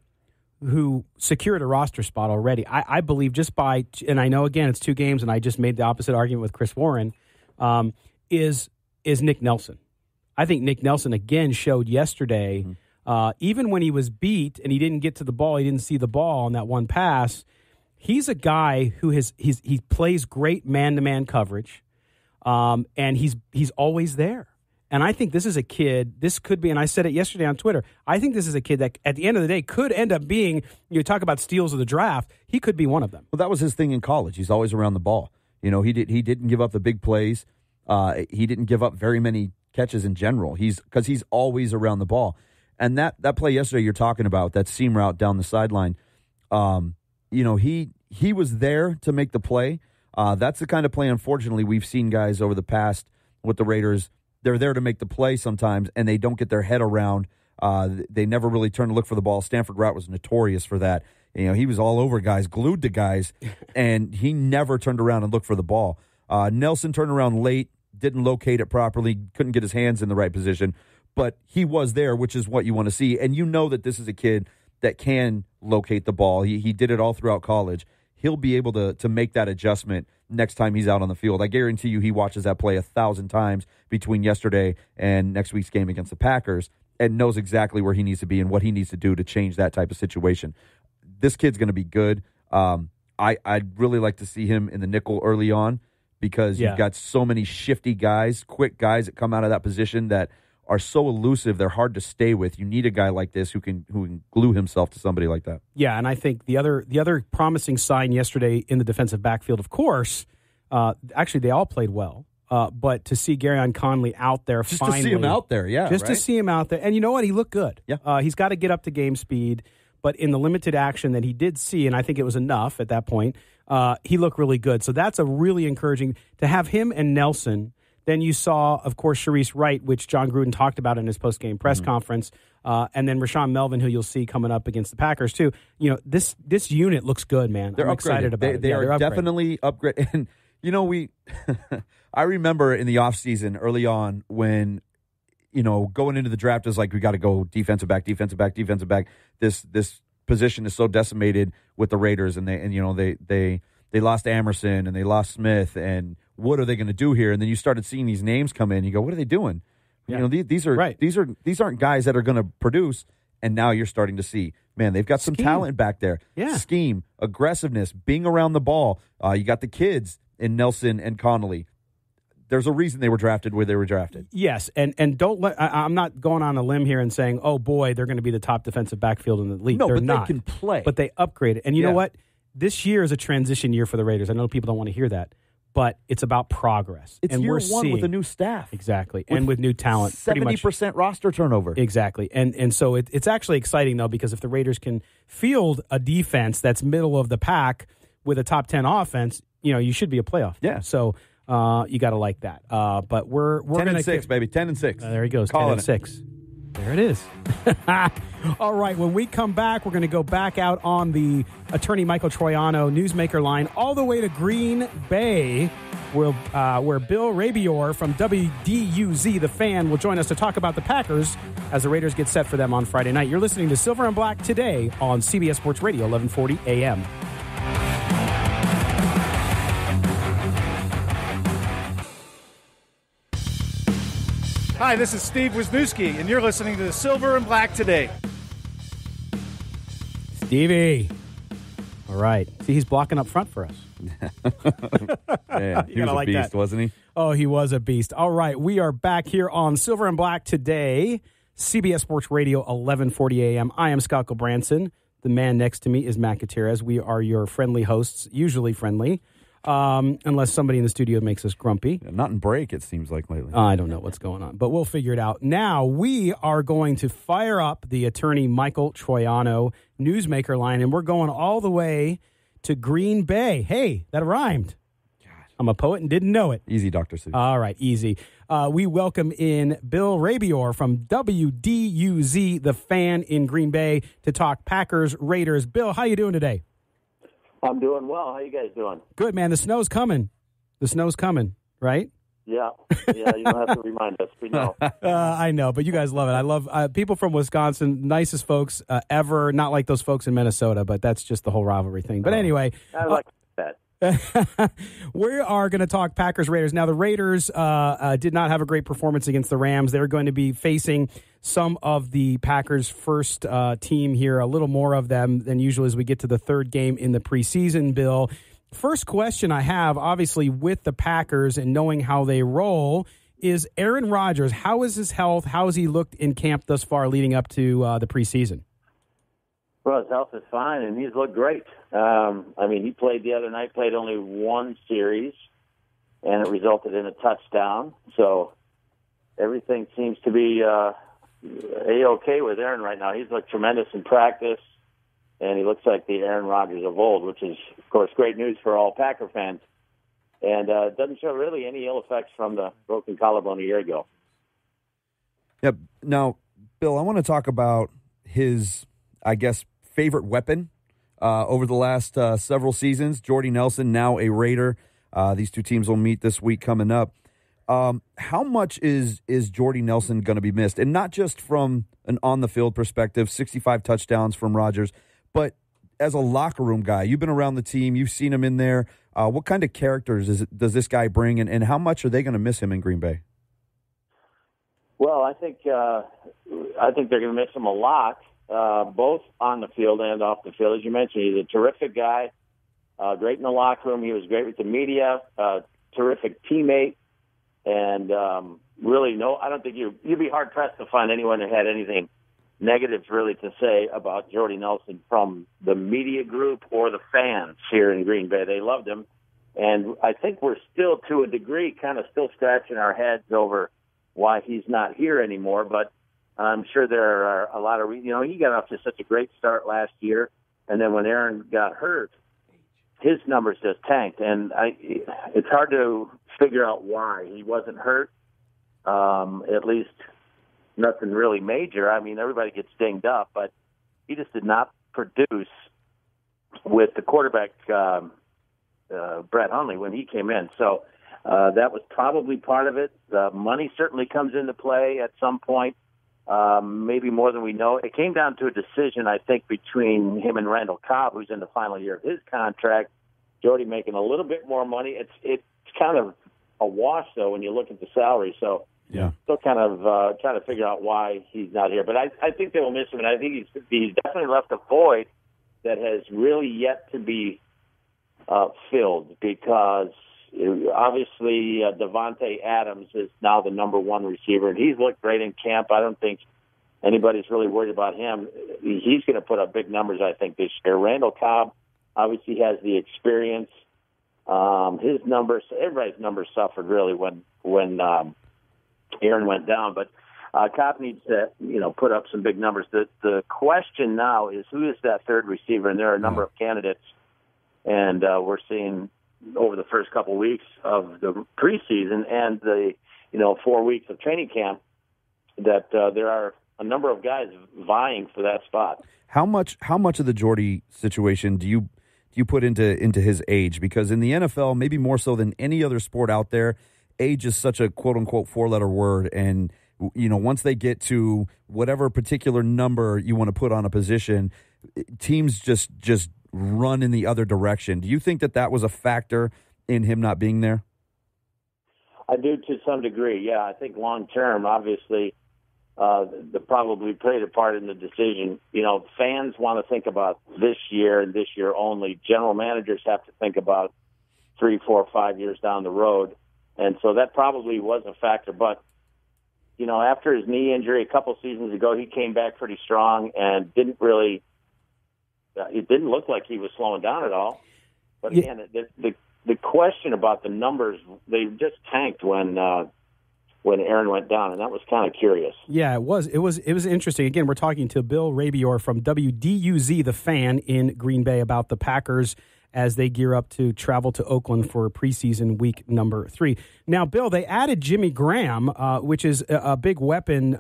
who secured a roster spot already, I believe just by, and I know, again, it's 2 games, and I just made the opposite argument with Chris Warren, is Nick Nelson. I think Nick Nelson, again, showed yesterday, even when he was beat and he didn't get to the ball, he didn't see the ball on that one pass, he's a guy who he plays great man-to-man coverage. And he's always there. And I think this is a kid, this could be, and I said it yesterday on Twitter, I think this is a kid that at the end of the day could end up being, you talk about steals of the draft, he could be one of them. Well, that was his thing in college. He's always around the ball. He didn't give up the big plays. He didn't give up very many catches in general. Because he's always around the ball. And that play yesterday you're talking about, that seam route down the sideline, he was there to make the play. That's the kind of play, unfortunately, we've seen guys over the past with the Raiders. They're there to make the play sometimes, and they don't get their head around. They never really turn to look for the ball. Stanford Routt was notorious for that. He was all over guys, glued to guys, and he never turned around and looked for the ball. Nelson turned around late, didn't locate it properly, couldn't get his hands in the right position, but he was there, which is what you want to see. And you know that this is a kid that can locate the ball. He did it all throughout college. He'll be able to make that adjustment next time he's out on the field. I guarantee you he watches that play 1,000 times between yesterday and next week's game against the Packers and knows exactly where he needs to be and what he needs to do to change that type of situation. This kid's going to be good. I'd really like to see him in the nickel early on because you've got so many shifty guys, quick guys that come out of that position that are so elusive, they're hard to stay with. You need a guy like this who can glue himself to somebody like that. Yeah, and I think the other promising sign yesterday in the defensive backfield, of course, actually they all played well, but to see Garyon Conley out there just finally. To see him out there, to see him out there. And you know what? He looked good. Yeah. He's got to get up to game speed, but in the limited action that he did see, and I think it was enough at that point, he looked really good. So that's a really encouraging to have him and Nelson. Then you saw, of course, Sharice Wright, which John Gruden talked about in his post-game press conference, and then Rashaan Melvin, who you'll see coming up against the Packers, too. This unit looks good, man. They're I'm excited about it. They are definitely upgraded. And, I remember in the offseason early on when, going into the draft is like, we got to go defensive back. This position is so decimated with the Raiders, and they lost Amerson and they lost Smith, and what are they going to do here? And then you started seeing these names come in. You go, what are they doing? Yeah. These aren't guys that are going to produce. And now you're starting to see, man, they've got some talent back there. Yeah. Scheme, aggressiveness, being around the ball. You got the kids in Nelson and Connolly. There's a reason they were drafted where they were drafted. Yes, and don't let. I'm not going on a limb here and saying, oh boy, they're going to be the top defensive backfield in the league. No, they're but not. they can play. But they upgraded. And you know what? This year is a transition year for the Raiders. I know people don't want to hear that, but it's about progress. It's and year we're one seeing, with a new staff. Exactly. And with new talent. 70% roster turnover. Exactly. And so it's actually exciting, though, because if the Raiders can field a defense that's middle of the pack with a top 10 offense, you should be a playoff. Yeah. So you got to like that. But we're 10-6, baby. 10-6. There he goes. 10-6. There it is. All right, when we come back, we're going to go back out on the attorney Michael Troiano newsmaker line all the way to Green Bay, where Bill Rabeor from WDUZ, The Fan, will join us to talk about the Packers as the Raiders get set for them on Friday night. You're listening to Silver and Black today on CBS Sports Radio, 1140 AM. Hi, this is Steve Wisniewski, and you're listening to Silver and Black today. Stevie. All right. See, he's blocking up front for us. Yeah, he was a beast, wasn't he? Oh, he was a beast. All right. We are back here on Silver and Black today, CBS Sports Radio, 1140 AM. I am Scott Gilbranson. The man next to me is Matt Gutierrez. We are your friendly hosts, usually friendly. Unless somebody in the studio makes us grumpy. Yeah, not in break, it seems like lately. I don't know what's going on, but we'll figure it out. Now, we are going to fire up the attorney Michael Troiano newsmaker line, and we're going all the way to Green Bay. Hey, that rhymed. God. I'm a poet and didn't know it. Easy, Dr. Seuss. All right, easy. We welcome in Bill Rabeor from WDUZ, The Fan in Green Bay, to talk Packers, Raiders. Bill, how you doing today? I'm doing well. How you guys doing? Good, man. The snow's coming. Right? Yeah. You don't have to remind us. We know. I know, but you guys love it. I love people from Wisconsin, nicest folks ever. Not like those folks in Minnesota, but that's just the whole rivalry thing. But anyway. I like that. We are going to talk Packers Raiders. Now, the Raiders did not have a great performance against the Rams. They're going to be facing some of the Packers' first team here, a little more of them than usual as we get to the third game in the preseason, Bill. First question I have, obviously, with the Packers and knowing how they roll, is Aaron Rodgers. How is his health? How has he looked in camp thus far leading up to the preseason? Well, his health is fine, and he's looked great. He played the other night, played only one series, and it resulted in a touchdown. So everything seems to be A-okay with Aaron right now. He's looked tremendous in practice, and he looks like the Aaron Rodgers of old, which is, of course, great news for all Packer fans. And it doesn't show really any ill effects from the broken collarbone a year ago. Yep. Now, Bill, I want to talk about his, I guess, favorite weapon over the last several seasons. Jordy Nelson, now a Raider. These two teams will meet this week coming up. How much is Jordy Nelson going to be missed? And not just from an on-the-field perspective, 65 touchdowns from Rodgers, but as a locker room guy. You've been around the team. You've seen him in there. What kind of characters does this guy bring, and how much are they going to miss him in Green Bay? Well, I think they're going to miss him a lot, both on the field and off the field. As you mentioned, he's a terrific guy, great in the locker room. He was great with the media, terrific teammate, and really, I don't think you'd be hard pressed to find anyone who had anything negative really to say about Jordy Nelson from the media group or the fans here in Green Bay. They loved him, and I think we're still, to a degree, kind of still scratching our heads over why he's not here anymore, but I'm sure there are a lot of reasons. He got off to such a great start last year, and then when Aaron got hurt, his numbers just tanked, and it's hard to figure out why he wasn't hurt, at least nothing really major. Everybody gets dinged up, but he just did not produce with the quarterback, Brett Hundley, when he came in. So that was probably part of it. The money certainly comes into play at some point, maybe more than we know. It came down to a decision, I think, between him and Randall Cobb, who's in the final year of his contract. Jordy making a little bit more money. It's kind of a wash, though, when you look at the salary. So yeah, still kind of trying to figure out why he's not here. But I think they will miss him, and I think he's definitely left a void that has really yet to be filled, because obviously Devontae Adams is now the number one receiver, and he's looked great in camp. I don't think anybody's really worried about him. He's going to put up big numbers, I think, this year. Randall Cobb obviously has the experience. His numbers, everybody's numbers suffered really when Aaron went down, but Cobb needs to, put up some big numbers. The question now is, who is that third receiver? And there are a number of candidates, and we're seeing over the first couple weeks of the preseason and the 4 weeks of training camp that there are a number of guys vying for that spot. How much of the Jordy situation do you put into his age? Because in the NFL, maybe more so than any other sport out there, age is such a quote-unquote four-letter word, and once they get to whatever particular number you want to put on a position, teams just run in the other direction. Do you think that was a factor in him not being there? I do, to some degree, yeah. I think long-term, obviously, that probably played a part in the decision. Fans want to think about this year and this year only. General managers have to think about 3, 4, 5 years down the road. And so that probably was a factor. But, after his knee injury a couple seasons ago, he came back pretty strong and it didn't look like he was slowing down at all. But again, the question about the numbers, they just tanked when Aaron went down, and that was kind of curious. Yeah, it was. It was interesting. Again, we're talking to Bill Rabeor from WDUZ, The Fan, in Green Bay about the Packers as they gear up to travel to Oakland for preseason week number 3. Now, Bill, they added Jimmy Graham, which is a big weapon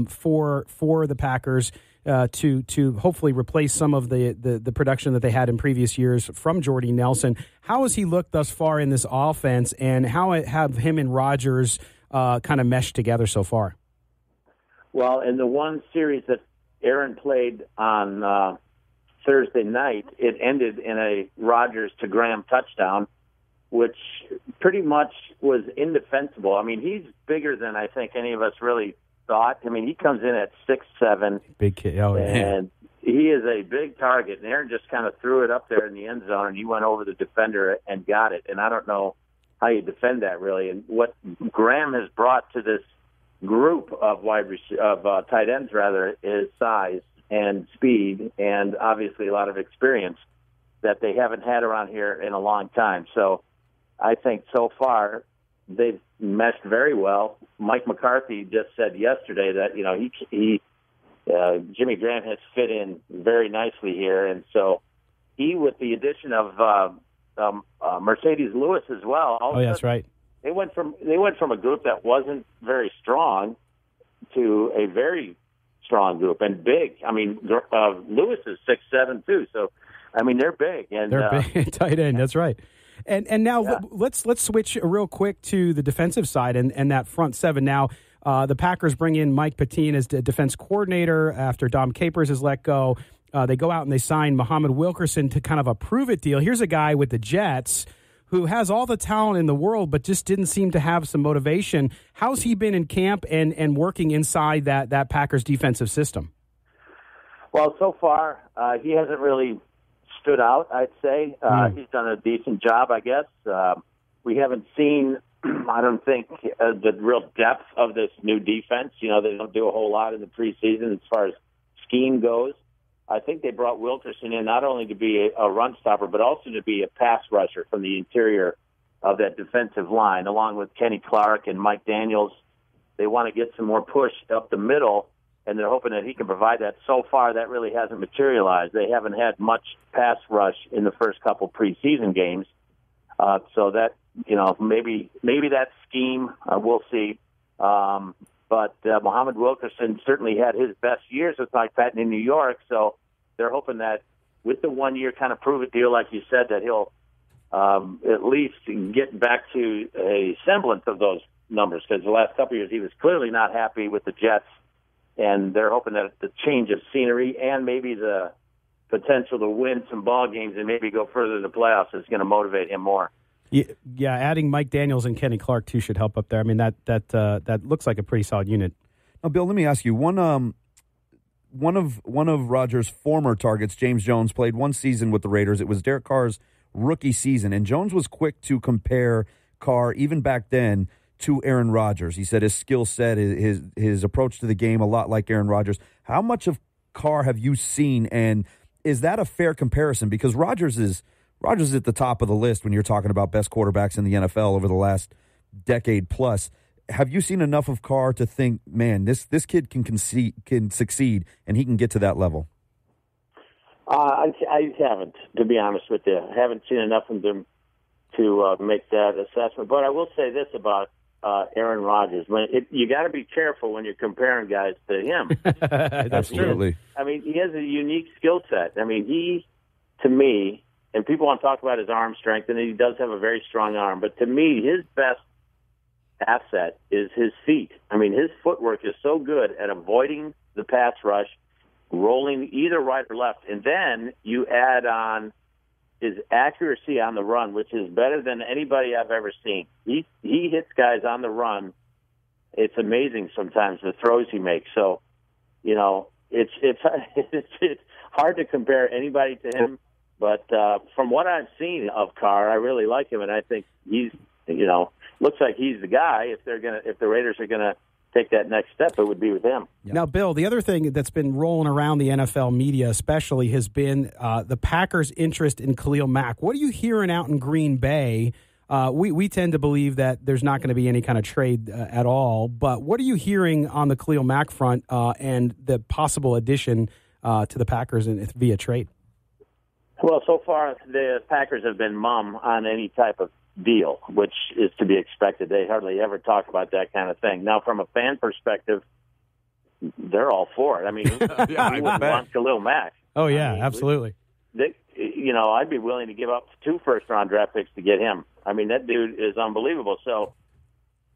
for the Packers to hopefully replace some of the production that they had in previous years from Jordy Nelson. How has he looked thus far in this offense, and how have him and Rodgers kind of meshed together so far? Well, in the one series that Aaron played on Thursday night, it ended in a Rodgers to Graham touchdown, which pretty much was indefensible. He's bigger than I think any of us really thought. He comes in at 6'7", big kid, and he is a big target. And Aaron just kind of threw it up there in the end zone, and he went over the defender and got it. And I don't know you defend that, really. And what Graham has brought to this group of tight ends, rather, is size and speed and obviously a lot of experience that they haven't had around here in a long time. So I think so far they've meshed very well. Mike McCarthy just said yesterday that, Jimmy Graham has fit in very nicely here. And so he, with the addition of Mercedes Lewis as well. Oh, that's right. They went from a group that wasn't very strong to a very strong group and big. I mean, Lewis is 6'7" too, so I mean they're big. And they're big tight end. That's right. And now let's switch real quick to the defensive side and that front seven. Now the Packers bring in Mike Pettine as the defense coordinator after Dom Capers is let go. They go out and they sign Muhammad Wilkerson to kind of a prove-it deal. Here's a guy with the Jets who has all the talent in the world but just didn't seem to have some motivation. How's he been in camp and working inside that Packers defensive system? Well, so far, he hasn't really stood out, I'd say. He's done a decent job, I guess. We haven't seen, I don't think, the real depth of this new defense. They don't do a whole lot in the preseason as far as scheme goes. I think they brought Wilkerson in not only to be a run stopper, but also to be a pass rusher from the interior of that defensive line, along with Kenny Clark and Mike Daniels. They want to get some more push up the middle, and they're hoping that he can provide that. So far, that really hasn't materialized. They haven't had much pass rush in the first couple preseason games. So that, maybe that scheme, we'll see. But Muhammad Wilkerson certainly had his best years with Mike Patton in New York, so they're hoping that with the one-year kind of prove-it deal, like you said, that he'll at least get back to a semblance of those numbers, because the last couple of years he was clearly not happy with the Jets, and they're hoping that the change of scenery and maybe the potential to win some ball games and maybe go further in the playoffs is going to motivate him more. Yeah, adding Mike Daniels and Kenny Clark too should help up there. I mean, that looks like a pretty solid unit. Now, Bill, let me ask you one of Rodgers' former targets, James Jones, played one season with the Raiders. It was Derek Carr's rookie season, and Jones was quick to compare Carr even back then to Aaron Rodgers. He said his skill set, his approach to the game, a lot like Aaron Rodgers. How much of Carr have you seen, and is that a fair comparison? Because Rodgers is at the top of the list when you're talking about best quarterbacks in the NFL over the last decade plus. Have you seen enough of Carr to think, man, this kid can succeed, and he can get to that level? I haven't, to be honest with you. I haven't seen enough of them to make that assessment. But I will say this about Aaron Rodgers. You got to be careful when you're comparing guys to him. Absolutely. I mean, he has a unique skill set. I mean, he, to me, and people want to talk about his arm strength, and he does have a very strong arm. But to me, his best asset is his feet. I mean, his footwork is so good at avoiding the pass rush, rolling either right or left. And then you add on his accuracy on the run, which is better than anybody I've ever seen. He hits guys on the run. It's amazing sometimes the throws he makes. So, it's hard to compare anybody to him. But from what I've seen of Carr, I really like him, and I think he's, looks like he's the guy. If the Raiders are gonna take that next step, it would be with him. Yeah. Now, Bill, the other thing that's been rolling around the NFL media, especially, has been the Packers' interest in Khalil Mack. What are you hearing out in Green Bay? We tend to believe that there's not going to be any kind of trade at all. But what are you hearing on the Khalil Mack front and the possible addition to the Packers via trade? Well, so far the Packers have been mum on any type of deal, which is to be expected. They hardly ever talk about that kind of thing. Now, from a fan perspective, they're all for it. I mean, who wouldn't want Khalil Mack? Oh, yeah, absolutely. I'd be willing to give up 2 first-round draft picks to get him. I mean, that dude is unbelievable. So,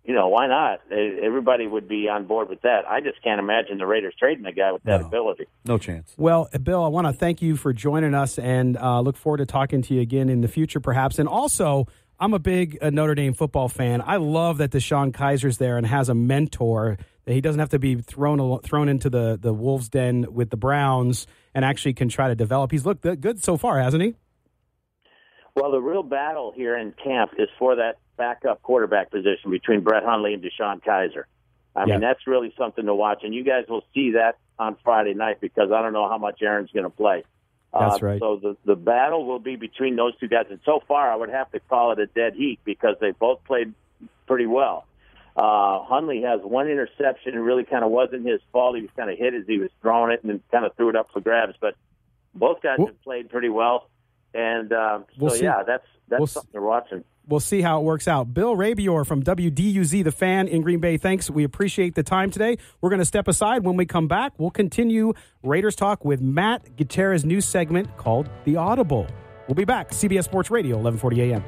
why not? Everybody would be on board with that. I just can't imagine the Raiders trading a guy with that ability. No chance. Well, Bill, I want to thank you for joining us and look forward to talking to you again in the future, perhaps. And also, I'm a big Notre Dame football fan. I love that DeShone Kizer's there and has a mentor, that he doesn't have to be thrown into the Wolves' den with the Browns and actually can try to develop. He's looked good so far, hasn't he? Well, the real battle here in camp is for that backup quarterback position between Brett Hundley and Deshaun Kaiser. I mean, that's really something to watch, and you guys will see that on Friday night because I don't know how much Aaron's going to play. That's right. So the battle will be between those two guys, and so far I would have to call it a dead heat because they both played pretty well. Hundley has one interception. It really kind of wasn't his fault. He was kind of hit as he was throwing it and then kind of threw it up for grabs. But both guys have played pretty well. And that's something we're watching. We'll see how it works out. Bill Rabeor from WDUZ, The Fan in Green Bay, thanks. We appreciate the time today. We're going to step aside. When we come back, we'll continue Raiders Talk with Matt Gutierrez's new segment called The Audible. We'll be back. CBS Sports Radio, 1140 a.m.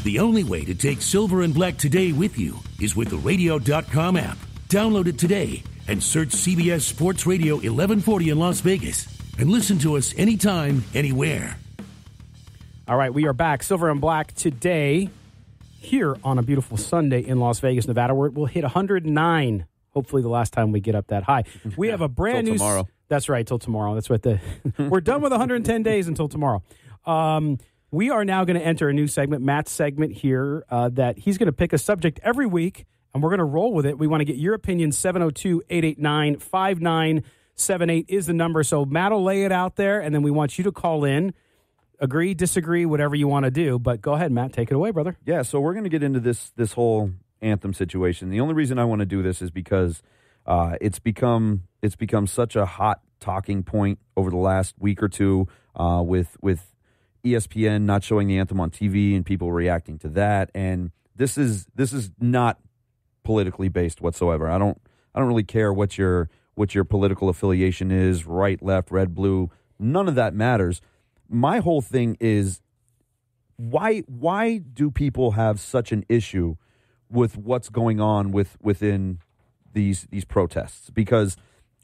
The only way to take Silver and Black today with you is with the radio.com app. Download it today and search CBS Sports Radio 1140 in Las Vegas and listen to us anytime, anywhere. All right, we are back. Silver and Black today here on a beautiful Sunday in Las Vegas, Nevada, where it will hit 109. Hopefully the last time we get up that high. We have a brand new... tomorrow. That's right, till tomorrow. That's what we're done with 110 days until tomorrow. We are now going to enter a new segment, Matt's segment here, that he's going to pick a subject every week, and we're going to roll with it. We want to get your opinion. 702-889-5978 is the number. So Matt will lay it out there, and then we want you to call in. Agree, disagree, whatever you want to do. But go ahead, Matt. Take it away, brother. Yeah, so we're going to get into this whole anthem situation. The only reason I want to do this is because it's become such a hot talking point over the last week or two with ESPN not showing the anthem on TV and people reacting to that. And this is not politically based whatsoever. I don't really care what your political affiliation is, right, left, red, blue. None of that matters. My whole thing is why do people have such an issue with what's going on within these protests? Because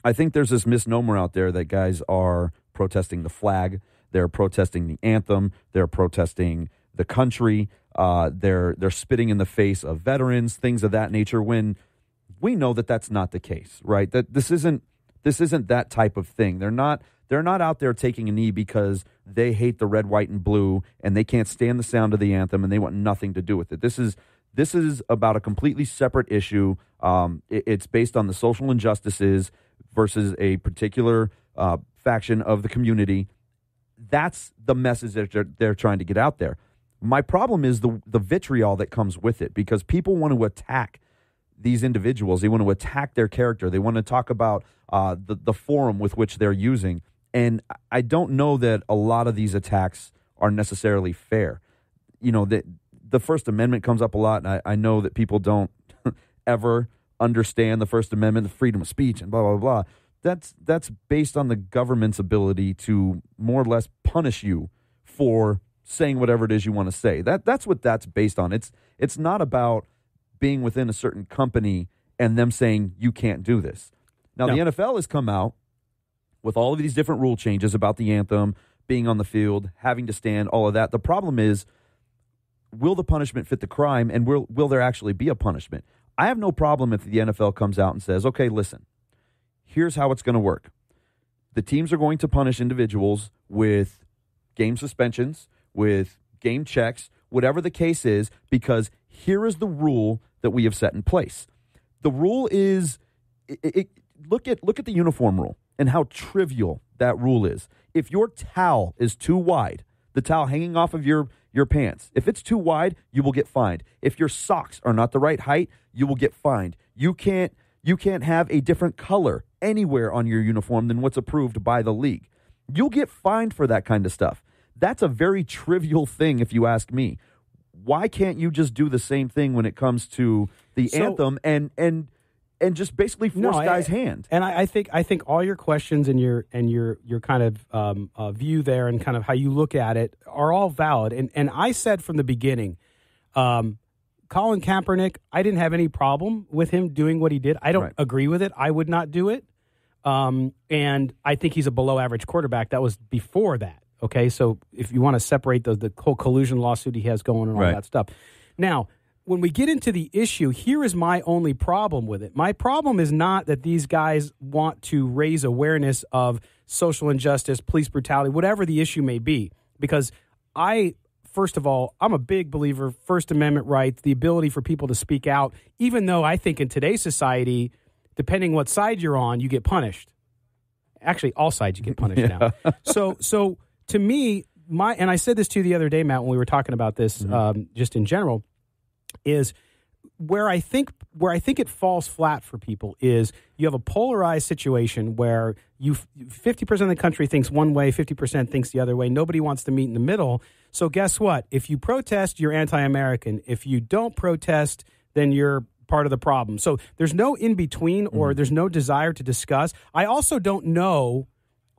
I think there's this misnomer out there that guys are protesting the flag, they're protesting the anthem, they're protesting the country, they're spitting in the face of veterans, things of that nature, when we know that that's not the case, right? That this isn't that type of thing. They're not out there taking a knee because they hate the red, white, and blue and they can't stand the sound of the anthem and they want nothing to do with it. This is about a completely separate issue. It's based on the social injustices versus a particular faction of the community. That's the message that they're trying to get out there. My problem is the vitriol that comes with it, because people want to attack these individuals. They want to attack their character. They want to talk about the forum with which they're using. And I don't know that a lot of these attacks are necessarily fair. You know, the First Amendment comes up a lot, and I know that people don't ever understand the First Amendment, the freedom of speech, and blah, blah, blah. That's based on the government's ability to more or less punish you for saying whatever it is you want to say. That's what that's based on. It's not about being within a certain company and them saying you can't do this. Now, The NFL has come out with all of these different rule changes about the anthem, being on the field, having to stand, all of that. The problem is, will the punishment fit the crime, and will there actually be a punishment? I have no problem if the NFL comes out and says, okay, listen, here's how it's going to work. The teams are going to punish individuals with game suspensions, with game checks, whatever the case is, because here is the rule that we have set in place. The rule is, look at the uniform rule and how trivial that rule is. If your towel is too wide, the towel hanging off of your pants, if it's too wide, you will get fined. If your socks are not the right height, you will get fined. You can't have a different color anywhere on your uniform than what's approved by the league. You'll get fined for that kind of stuff. That's a very trivial thing, if you ask me. Why can't you just do the same thing when it comes to the anthem and just basically force guys' hand? And I think all your questions and your kind of view there and kind of how you look at it are all valid. And I said from the beginning, Colin Kaepernick, I didn't have any problem with him doing what he did. I don't agree with it. I would not do it. And I think he's a below average quarterback. That was before that. Okay, so if you want to separate the whole collusion lawsuit he has going and all that stuff. Now, when we get into the issue, here is my only problem with it. My problem is not that these guys want to raise awareness of social injustice, police brutality, whatever the issue may be. Because first of all, I'm a big believer, First Amendment rights, the ability for people to speak out, even though I think in today's society, depending what side you're on, you get punished. Actually, all sides you get punished now. So to me, and I said this to you the other day, Matt, when we were talking about this just in general, is where I think it falls flat for people is you have a polarized situation where 50% of the country thinks one way, 50% thinks the other way. Nobody wants to meet in the middle. So guess what? If you protest, you're anti-American. If you don't protest, then you're part of the problem. So there's no in-between or there's no desire to discuss. I also don't know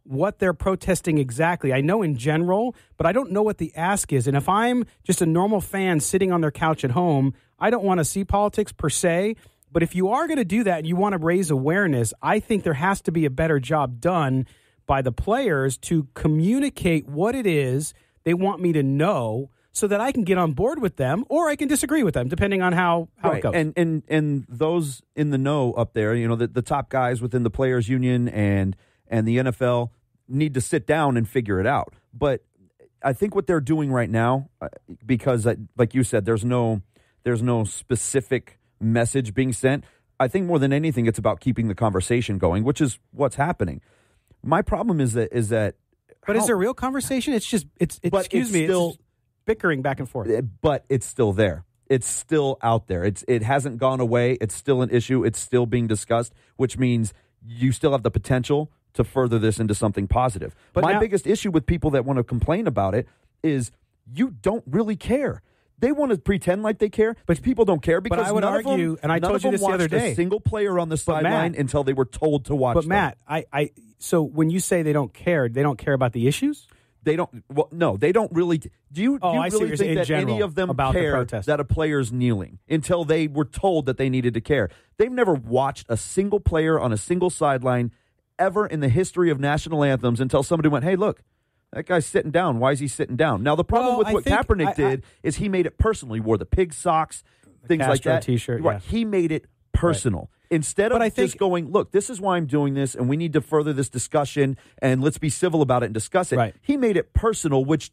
what they're protesting exactly. I know in general, but I don't know what the ask is. And if I'm just a normal fan sitting on their couch at home, I don't want to see politics per se. But if you are going to do that and you want to raise awareness, I think there has to be a better job done by the players to communicate what it is they want me to know so that I can get on board with them or I can disagree with them, depending on how it goes. And those in the know up there, the top guys within the Players Union and the NFL need to sit down and figure it out. But I think what they're doing right now, because like you said, there's no specific message being sent. I think more than anything, it's about keeping the conversation going, which is what's happening. My problem is that. But is there a real conversation? It's still bickering back and forth. But it's still there. It's still out there. It hasn't gone away. It's still an issue. It's still being discussed, which means you still have the potential to further this into something positive. But my biggest issue with people that want to complain about it is you don't really care. They want to pretend like they care, but people don't care because I would argue, and I told you this the other day, a single player on the sideline until they were told to watch. But Matt, so when you say they don't care about the issues? They don't. Well, no, they don't really. Do you really think that any of them care that a player's kneeling until they were told that they needed to care? They've never watched a single player on a single sideline ever in the history of national anthems until somebody went, "Hey, look, that guy's sitting down. Why is he sitting down?" Now, the problem with what Kaepernick did is he made it personal. He wore the pig socks, things like that. T-shirt, right? Yeah. He made it personal. Right. Instead of just going, look, this is why I'm doing this, and we need to further this discussion, and let's be civil about it and discuss it. Right. He made it personal, which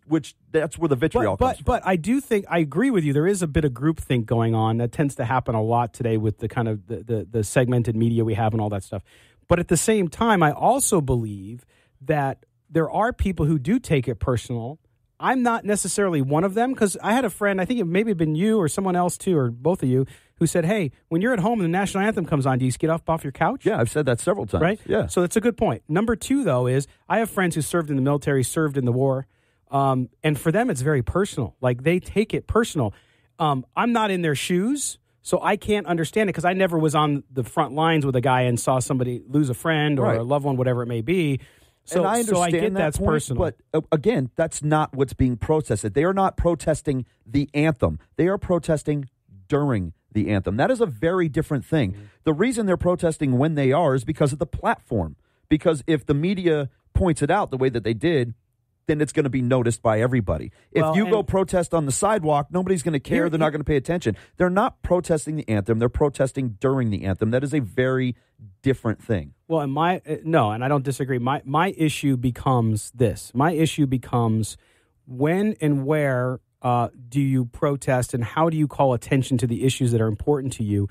that's where the vitriol comes from. But I do think, I agree with you, there is a bit of groupthink going on. That tends to happen a lot today with the kind of the segmented media we have and all that stuff. But at the same time, I also believe that there are people who do take it personal. I'm not necessarily one of them, because I had a friend, I think it maybe been you or someone else too, or both of you, who said, hey, when you're at home and the national anthem comes on, do you get off your couch? Yeah, I've said that several times. Right? Yeah. So that's a good point. Number two, though, is I have friends who served in the military, served in the war, and for them it's very personal. Like, they take it personal. I'm not in their shoes, so I can't understand it, because I never was on the front lines with a guy and saw somebody lose a friend or a loved one, whatever it may be. So I understand I get that's point, personal. But again, that's not what's being protested. They are not protesting the anthem. They are protesting during the anthem. That is a very different thing. Mm-hmm. The reason they're protesting when they are is because of the platform. Because if the media points it out the way that they did, then it's going to be noticed by everybody. If you go protest on the sidewalk, nobody's going to care. They're not going to pay attention. They're not protesting the anthem. They're protesting during the anthem. That is a very different thing. Well, and I don't disagree. My issue becomes this. My issue becomes when and where do you protest, and how do you call attention to the issues that are important to you,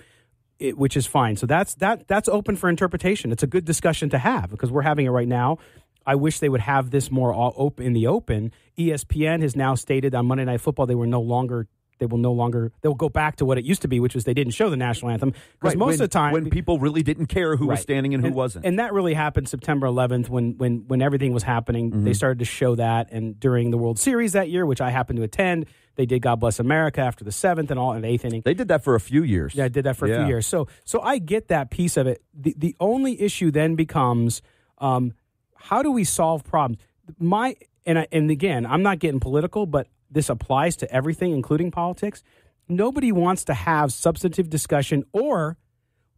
which is fine. So that's open for interpretation. It's a good discussion to have, because we're having it right now. I wish they would have this more open in the open. ESPN has now stated on Monday Night Football they'll go back to what it used to be, which was they didn't show the national anthem. Because most of the time, when people really didn't care who was standing and who wasn't. And that really happened September 11th when everything was happening. Mm-hmm. They started to show that. And during the World Series that year, which I happened to attend, they did God Bless America after the 7th and the 8th inning. They did that for a few years. Yeah, I did that for a few years. So I get that piece of it. The only issue then becomes how do we solve problems? And again, I'm not getting political, but this applies to everything, including politics. Nobody wants to have substantive discussion or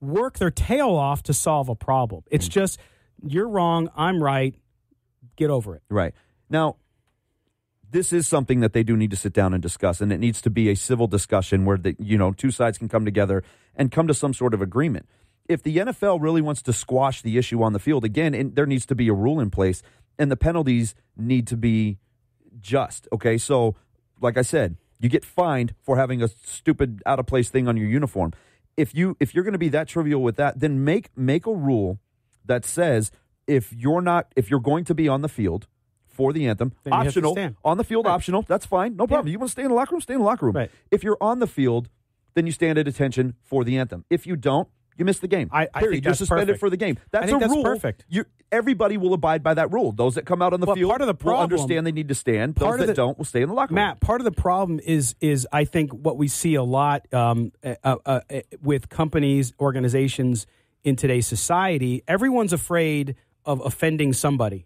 work their tail off to solve a problem. It's just, you're wrong, I'm right, get over it. Right. Now, this is something that they do need to sit down and discuss, and it needs to be a civil discussion where two sides can come together and come to some sort of agreement. If the NFL really wants to squash the issue on the field, again, there needs to be a rule in place, and the penalties need to be just. Okay, so like I said, you get fined for having a stupid out-of-place thing on your uniform. If you're going to be that trivial with that, then make a rule that says if you're going to be on the field for the anthem, then optional, on the field, right. Optional, that's fine, no problem. You want to stay in the locker room, stay in the locker room. Right. If you're on the field, then you stand at attention for the anthem. If you don't, you miss the game. I think You're that's suspended perfect. for the game. I think that's rule. perfect. Everybody will abide by that rule. Those that come out on the field part of the problem, will understand they need to stand. Those that don't will stay in the locker room. Matt, part of the problem is I think what we see a lot with companies, organizations in today's society, everyone's afraid of offending somebody.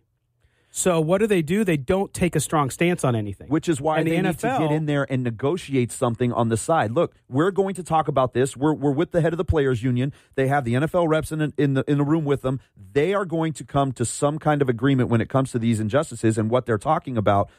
So what do? They don't take a strong stance on anything. Which is why they need to get in there and negotiate something on the side. Look, we're going to talk about this. We're with the head of the players union. They have the NFL reps in the room with them. They are going to come to some kind of agreement when it comes to these injustices and what they're talking about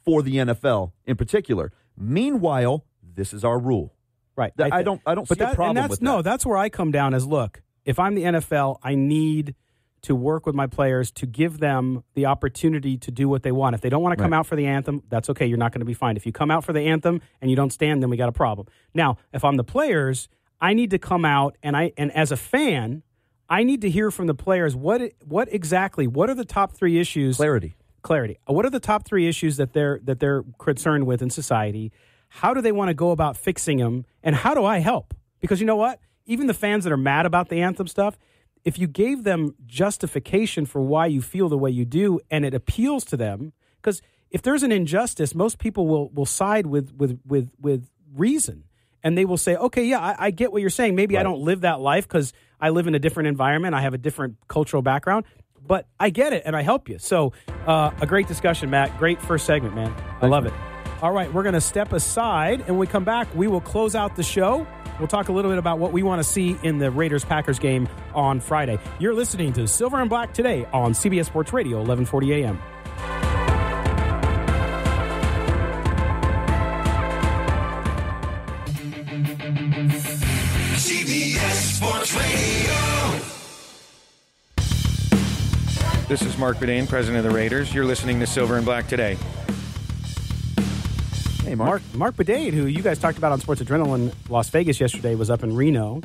for the NFL in particular. Meanwhile, this is our rule. Right. I don't see a problem with that. No, that's where I come down as, look, if I'm the NFL, I need to work with my players to give them the opportunity to do what they want. If they don't want to come out for the anthem, that's okay. You're not going to be fined. If you come out for the anthem and you don't stand, then we got a problem. Now, if I'm the players, I need to come out and as a fan, I need to hear from the players what are the top 3 issues? Clarity. What are the top 3 issues that they're concerned with in society? How do they want to go about fixing them? And how do I help? Because you know what? Even the fans that are mad about the anthem stuff, if you gave them justification for why you feel the way you do and it appeals to them, because if there's an injustice, most people will side with reason. And they will say, okay, yeah, I get what you're saying. Maybe I don't live that life because I live in a different environment. I have a different cultural background. But I get it, and I help you. So a great discussion, Matt. Great first segment, man. I love it. All right, we're going to step aside, and when we come back, we will close out the show. We'll talk a little bit about what we want to see in the Raiders-Packers game on Friday. You're listening to Silver and Black today on CBS Sports Radio, 1140 AM. CBS Sports Radio. This is Mark Bedane, president of the Raiders. You're listening to Silver and Black today. Hey, Mark Bedane, who you guys talked about on Sports Adrenaline Las Vegas yesterday, was up in Reno.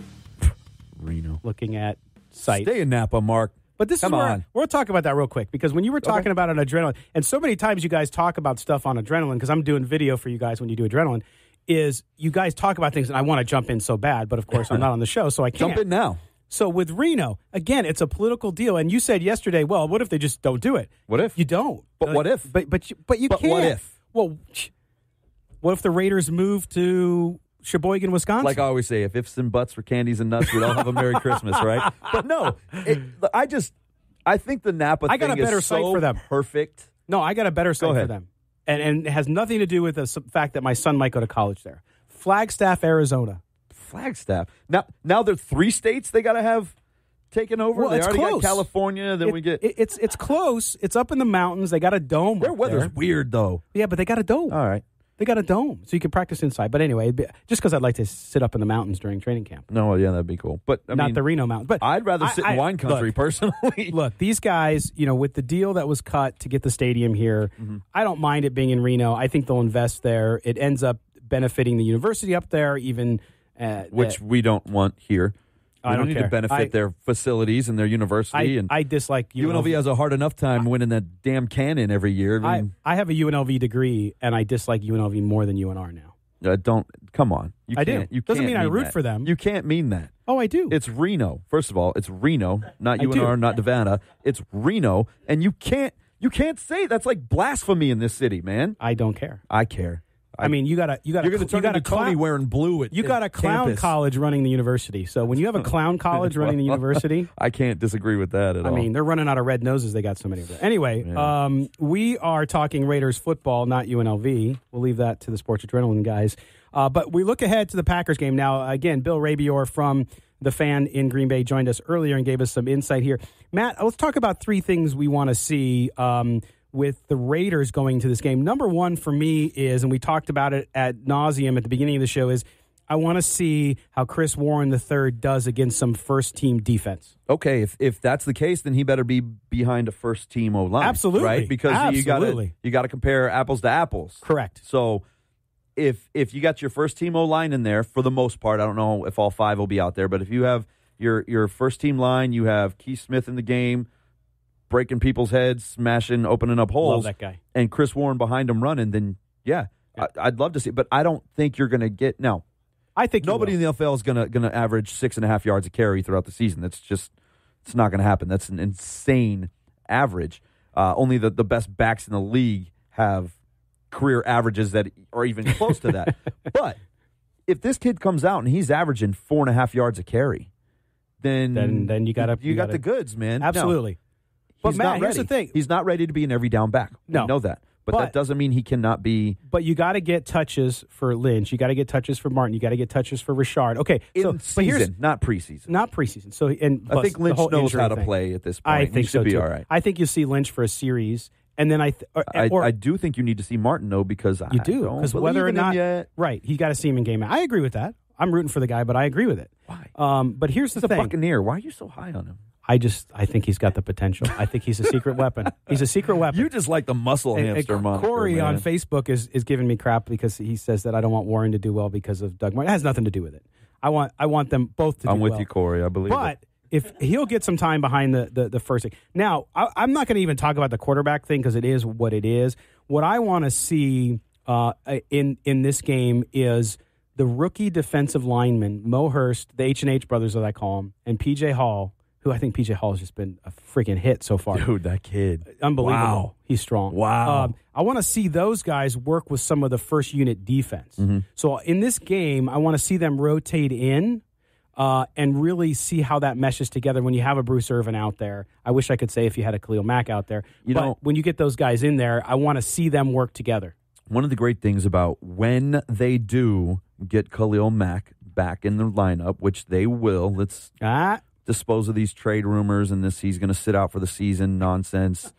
Looking at sites. Stay in Napa, Mark. But this we'll talk about that real quick, because when you were talking about an Adrenaline, and so many times you guys talk about stuff on Adrenaline, because I'm doing video for you guys when you do Adrenaline, is you guys talk about things, and I want to jump in so bad, but of course I'm not on the show, so I can't. Jump in now. So with Reno, again, it's a political deal, and you said yesterday, well, what if they just don't do it? What if? You don't. But what if? But you can't. What if? Well, what if the Raiders move to Sheboygan, Wisconsin? Like I always say, if ifs and buts for candies and nuts, we'd all have a Merry Christmas, right? But no, I think the Napa thing is so perfect. No, I got a better site for them. And it has nothing to do with the fact that my son might go to college there. Flagstaff, Arizona. Flagstaff. Now there are 3 states they got to have taken over. Well, they it's already close. got California. Then we get it's close. It's up in the mountains. They got a dome. Their weather's weird though. Yeah, but they got a dome. All right. They got a dome, so you can practice inside. But anyway, just because I'd like to sit up in the mountains during training camp. No, yeah, that'd be cool. But not the Reno Mountains. But I'd rather sit in wine country personally. Look, these guys, with the deal that was cut to get the stadium here, I don't mind it being in Reno. I think they'll invest there. It ends up benefiting the university up there, even which we don't want here. I don't need care. to benefit their facilities and their university. I dislike UNLV has a hard enough time winning that damn cannon every year. I have a UNLV degree, and I dislike UNLV more than UNR now. Come on. You can't. You doesn't mean I root for them. You can't mean that. Oh, I do. It's Reno. First of all, it's Reno, not UNR, not Nevada. It's Reno, and you can't say that's like blasphemy in this city, man. I don't care. I care. I mean, you got You're going to turn into Tony wearing blue. You got a clown campus. college running the university. So when you have a clown college running the university, I can't disagree with that at all. I mean, they're running out of red noses. They got so many of them. Anyway, we are talking Raiders football, not UNLV. We'll leave that to the Sports Adrenaline guys. But we look ahead to the Packers game now. Again, Bill Rabeor from The Fan in Green Bay joined us earlier and gave us some insight here. Matt, let's talk about 3 things we want to see. with the Raiders going to this game. Number one for me is, and we talked about it ad nauseum at the beginning of the show, is I want to see how Chris Warren III does against some first-team defense. Okay, if that's the case, then he better be behind a first-team O-line. Absolutely. Right? Because you got to compare apples to apples. Correct. So if you got your first-team O-line in there, for the most part, I don't know if all five will be out there, but if you have your first-team line, you have Keith Smith in the game, breaking people's heads, smashing, opening up holes. Love that guy. And Chris Warren behind him running, then, I'd love to see it. But I don't think you're going to get – now, I think nobody in the NFL is going to average 6.5 yards a carry throughout the season. That's just – it's not going to happen. That's an insane average. Only the best backs in the league have career averages that are even close to that. But if this kid comes out and he's averaging 4.5 yards a carry, then you got the goods, man. Absolutely. No, but Matt, here's the thing: he's not ready to be an every down back. No, we know that, but that doesn't mean he cannot be. But you got to get touches for Lynch. You got to get touches for Martin. You got to get touches for Richard. Okay, in season, not preseason. Not preseason. So, I think Lynch knows how to play at this point. I think so too. All right. I think you'll see Lynch for a series, and then I do think you need to see Martin though, because you do, because whether or not right, you got to see him in game. I agree with that. I'm rooting for the guy, but I agree with it. Why? But here's the thing: a Buccaneer. Why are you so high on him? I think he's got the potential. I think he's a secret weapon. He's a secret weapon. You just like the muscle hamster moniker. Corey on Facebook is giving me crap because he says that I don't want Warren to do well because of Doug Martin. It has nothing to do with it. I want them both to do well. I'm with you, Corey. I believe But if he'll get some time behind the first thing. Now, I'm not going to even talk about the quarterback thing because it is what it is. What I want to see in this game is the rookie defensive lineman, Mo Hurst, the H&H brothers, as I call him, and P.J. Hall, who I think P.J. Hall has just been a freaking hit so far. Dude, that kid. Unbelievable. Wow. He's strong. Wow. I want to see those guys work with some of the first unit defense. Mm-hmm. So in this game, I want to see them rotate in and really see how that meshes together when you have a Bruce Irvin out there. I wish I could say if you had a Khalil Mack out there. But when you get those guys in there, I want to see them work together. One of the great things about when they do get Khalil Mack back in the lineup, which they will, let's dispose of these trade rumors and he's going to sit out for the season nonsense.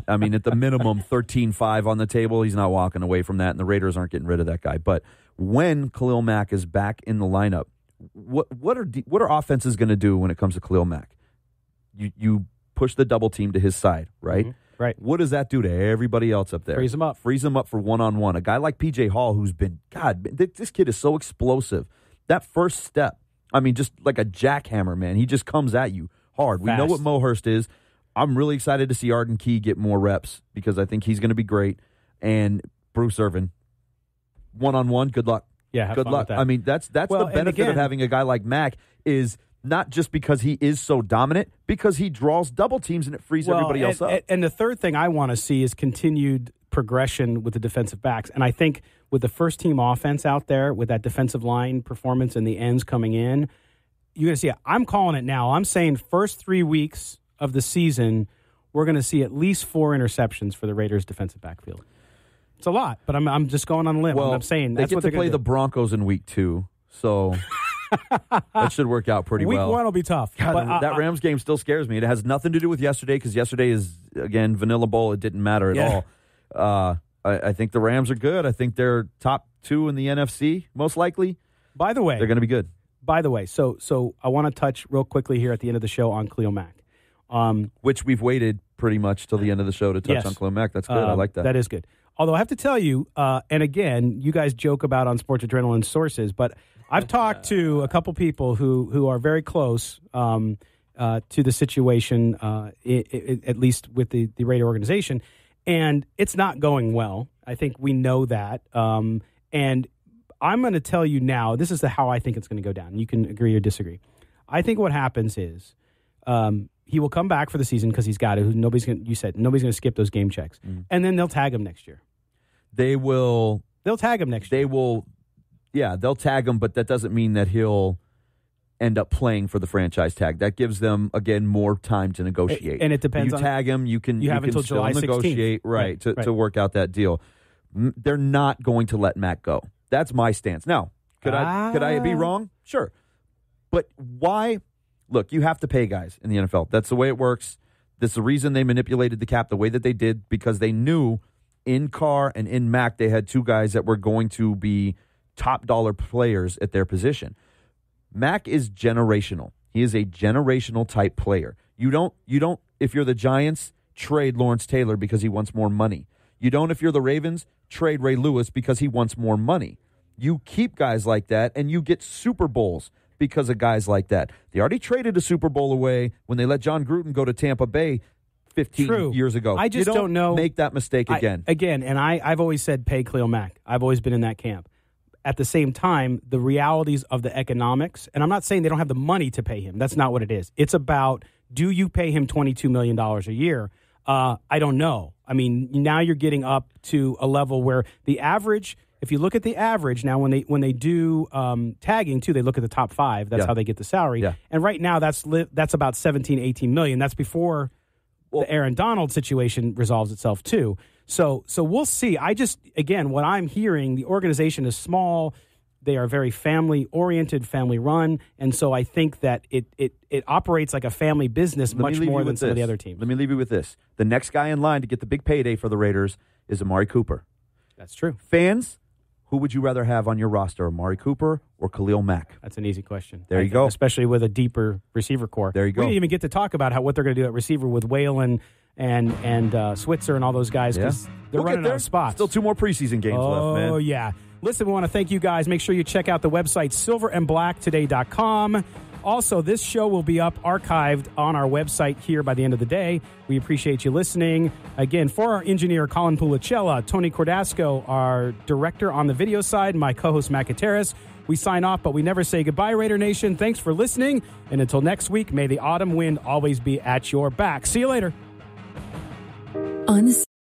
I mean, at the minimum, 13-5 on the table. He's not walking away from that, and the Raiders aren't getting rid of that guy. But when Khalil Mack is back in the lineup, what are offenses going to do when it comes to Khalil Mack? You push the double team to his side, right? Mm-hmm. Right. What does that do to everybody else up there? Freeze him up. Freeze him up for one-on-one. A guy like P.J. Hall, who's been, this kid is so explosive. That first step, I mean, just like a jackhammer, man. He just comes at you hard. Fast. We know what Mo Hurst is. I'm really excited to see Arden Key get more reps because I think he's going to be great. And Bruce Irvin, one-on-one, good luck. Yeah, have good fun luck. with that. I mean, that's the benefit of having a guy like Mack is not just because he is so dominant, because he draws double teams and it frees everybody else up. And the third thing I want to see is continued progression with the defensive backs. And I think with the first team offense out there, with that defensive line performance and the ends coming in, you're going to see it. I'm calling it now. I'm saying first 3 weeks of the season, we're going to see at least 4 interceptions for the Raiders' defensive backfield. It's a lot, but I'm just going on a limb. Well, I'm saying that's they get to play the Broncos in week 2, so that should work out pretty well. Week 1 will be tough. God, but that Rams game still scares me. It has nothing to do with yesterday because yesterday is, again, Vanilla Bowl. It didn't matter at all. I think the Rams are good. I think they're top 2 in the NFC, most likely. By the way, they're going to be good. By the way, so I want to touch real quickly here at the end of the show on Khalil Mack. Which we've waited pretty much till the end of the show to touch on Khalil Mack. That's good. I like that. That is good. Although I have to tell you, and again, you guys joke about on Sports Adrenaline sources, but I've talked to a couple people who are very close to the situation, at least with the Raider organization, and it's not going well. I think we know that. And I'm going to tell you now, this is how I think it's going to go down. You can agree or disagree. I think what happens is he will come back for the season because he's got it. Nobody's going to skip those game checks. And then they'll tag him next year. They'll tag him next year. They'll tag him, but that doesn't mean that he'll end up playing for the franchise tag. That gives them, again, more time to negotiate. And it depends you on... tag him, you can have until still July 16th. negotiate, right, to work out that deal. They're not going to let Mack go. That's my stance. Now, could I be wrong? Sure. But why? Look, you have to pay guys in the NFL. That's the way it works. This is the reason they manipulated the cap the way that they did, because they knew in Carr and in Mack they had two guys that were going to be top dollar players at their position. Mack is generational. He is a generational type player. You don't, if you're the Giants, trade Lawrence Taylor because he wants more money. You don't, if you're the Ravens, trade Ray Lewis because he wants more money. You keep guys like that, and you get Super Bowls because of guys like that. They already traded a Super Bowl away when they let John Gruden go to Tampa Bay 15 years ago. I just don't know. Make that mistake again. I've always said pay Khalil Mack. I've always been in that camp. At the same time, the realities of the economics, and I'm not saying they don't have the money to pay him. That's not what it is. It's about, do you pay him $22 million a year? I don't know. I mean, now you're getting up to a level where the average, if you look at the average, now when they do tagging too, they look at the top 5. That's how they get the salary. Yeah. And right now that's about 17, 18 million. That's before the Aaron Donald situation resolves itself too. So we'll see. What I'm hearing, the organization is small. They are very family-oriented, family-run, and so I think that it operates like a family business much more than some of the other teams. Let me leave you with this. The next guy in line to get the big payday for the Raiders is Amari Cooper. That's true. Fans, who would you rather have on your roster, Amari Cooper or Khalil Mack? That's an easy question. There you go. Especially with a deeper receiver core. There you go. We didn't even get to talk about what they're going to do at receiver with Whalen and Switzer and all those guys, because they're running out of spots. Still 2 more preseason games left, man. Oh, yeah. Listen, we want to thank you guys. Make sure you check out the website, silverandblacktoday.com. Also, this show will be up archived on our website here by the end of the day. We appreciate you listening. Again, for our engineer, Colin Pulicella, Tony Cordasco, our director on the video side, my co-host, Matt Gutierrez. We sign off, but we never say goodbye, Raider Nation. Thanks for listening. And until next week, may the autumn wind always be at your back. See you later.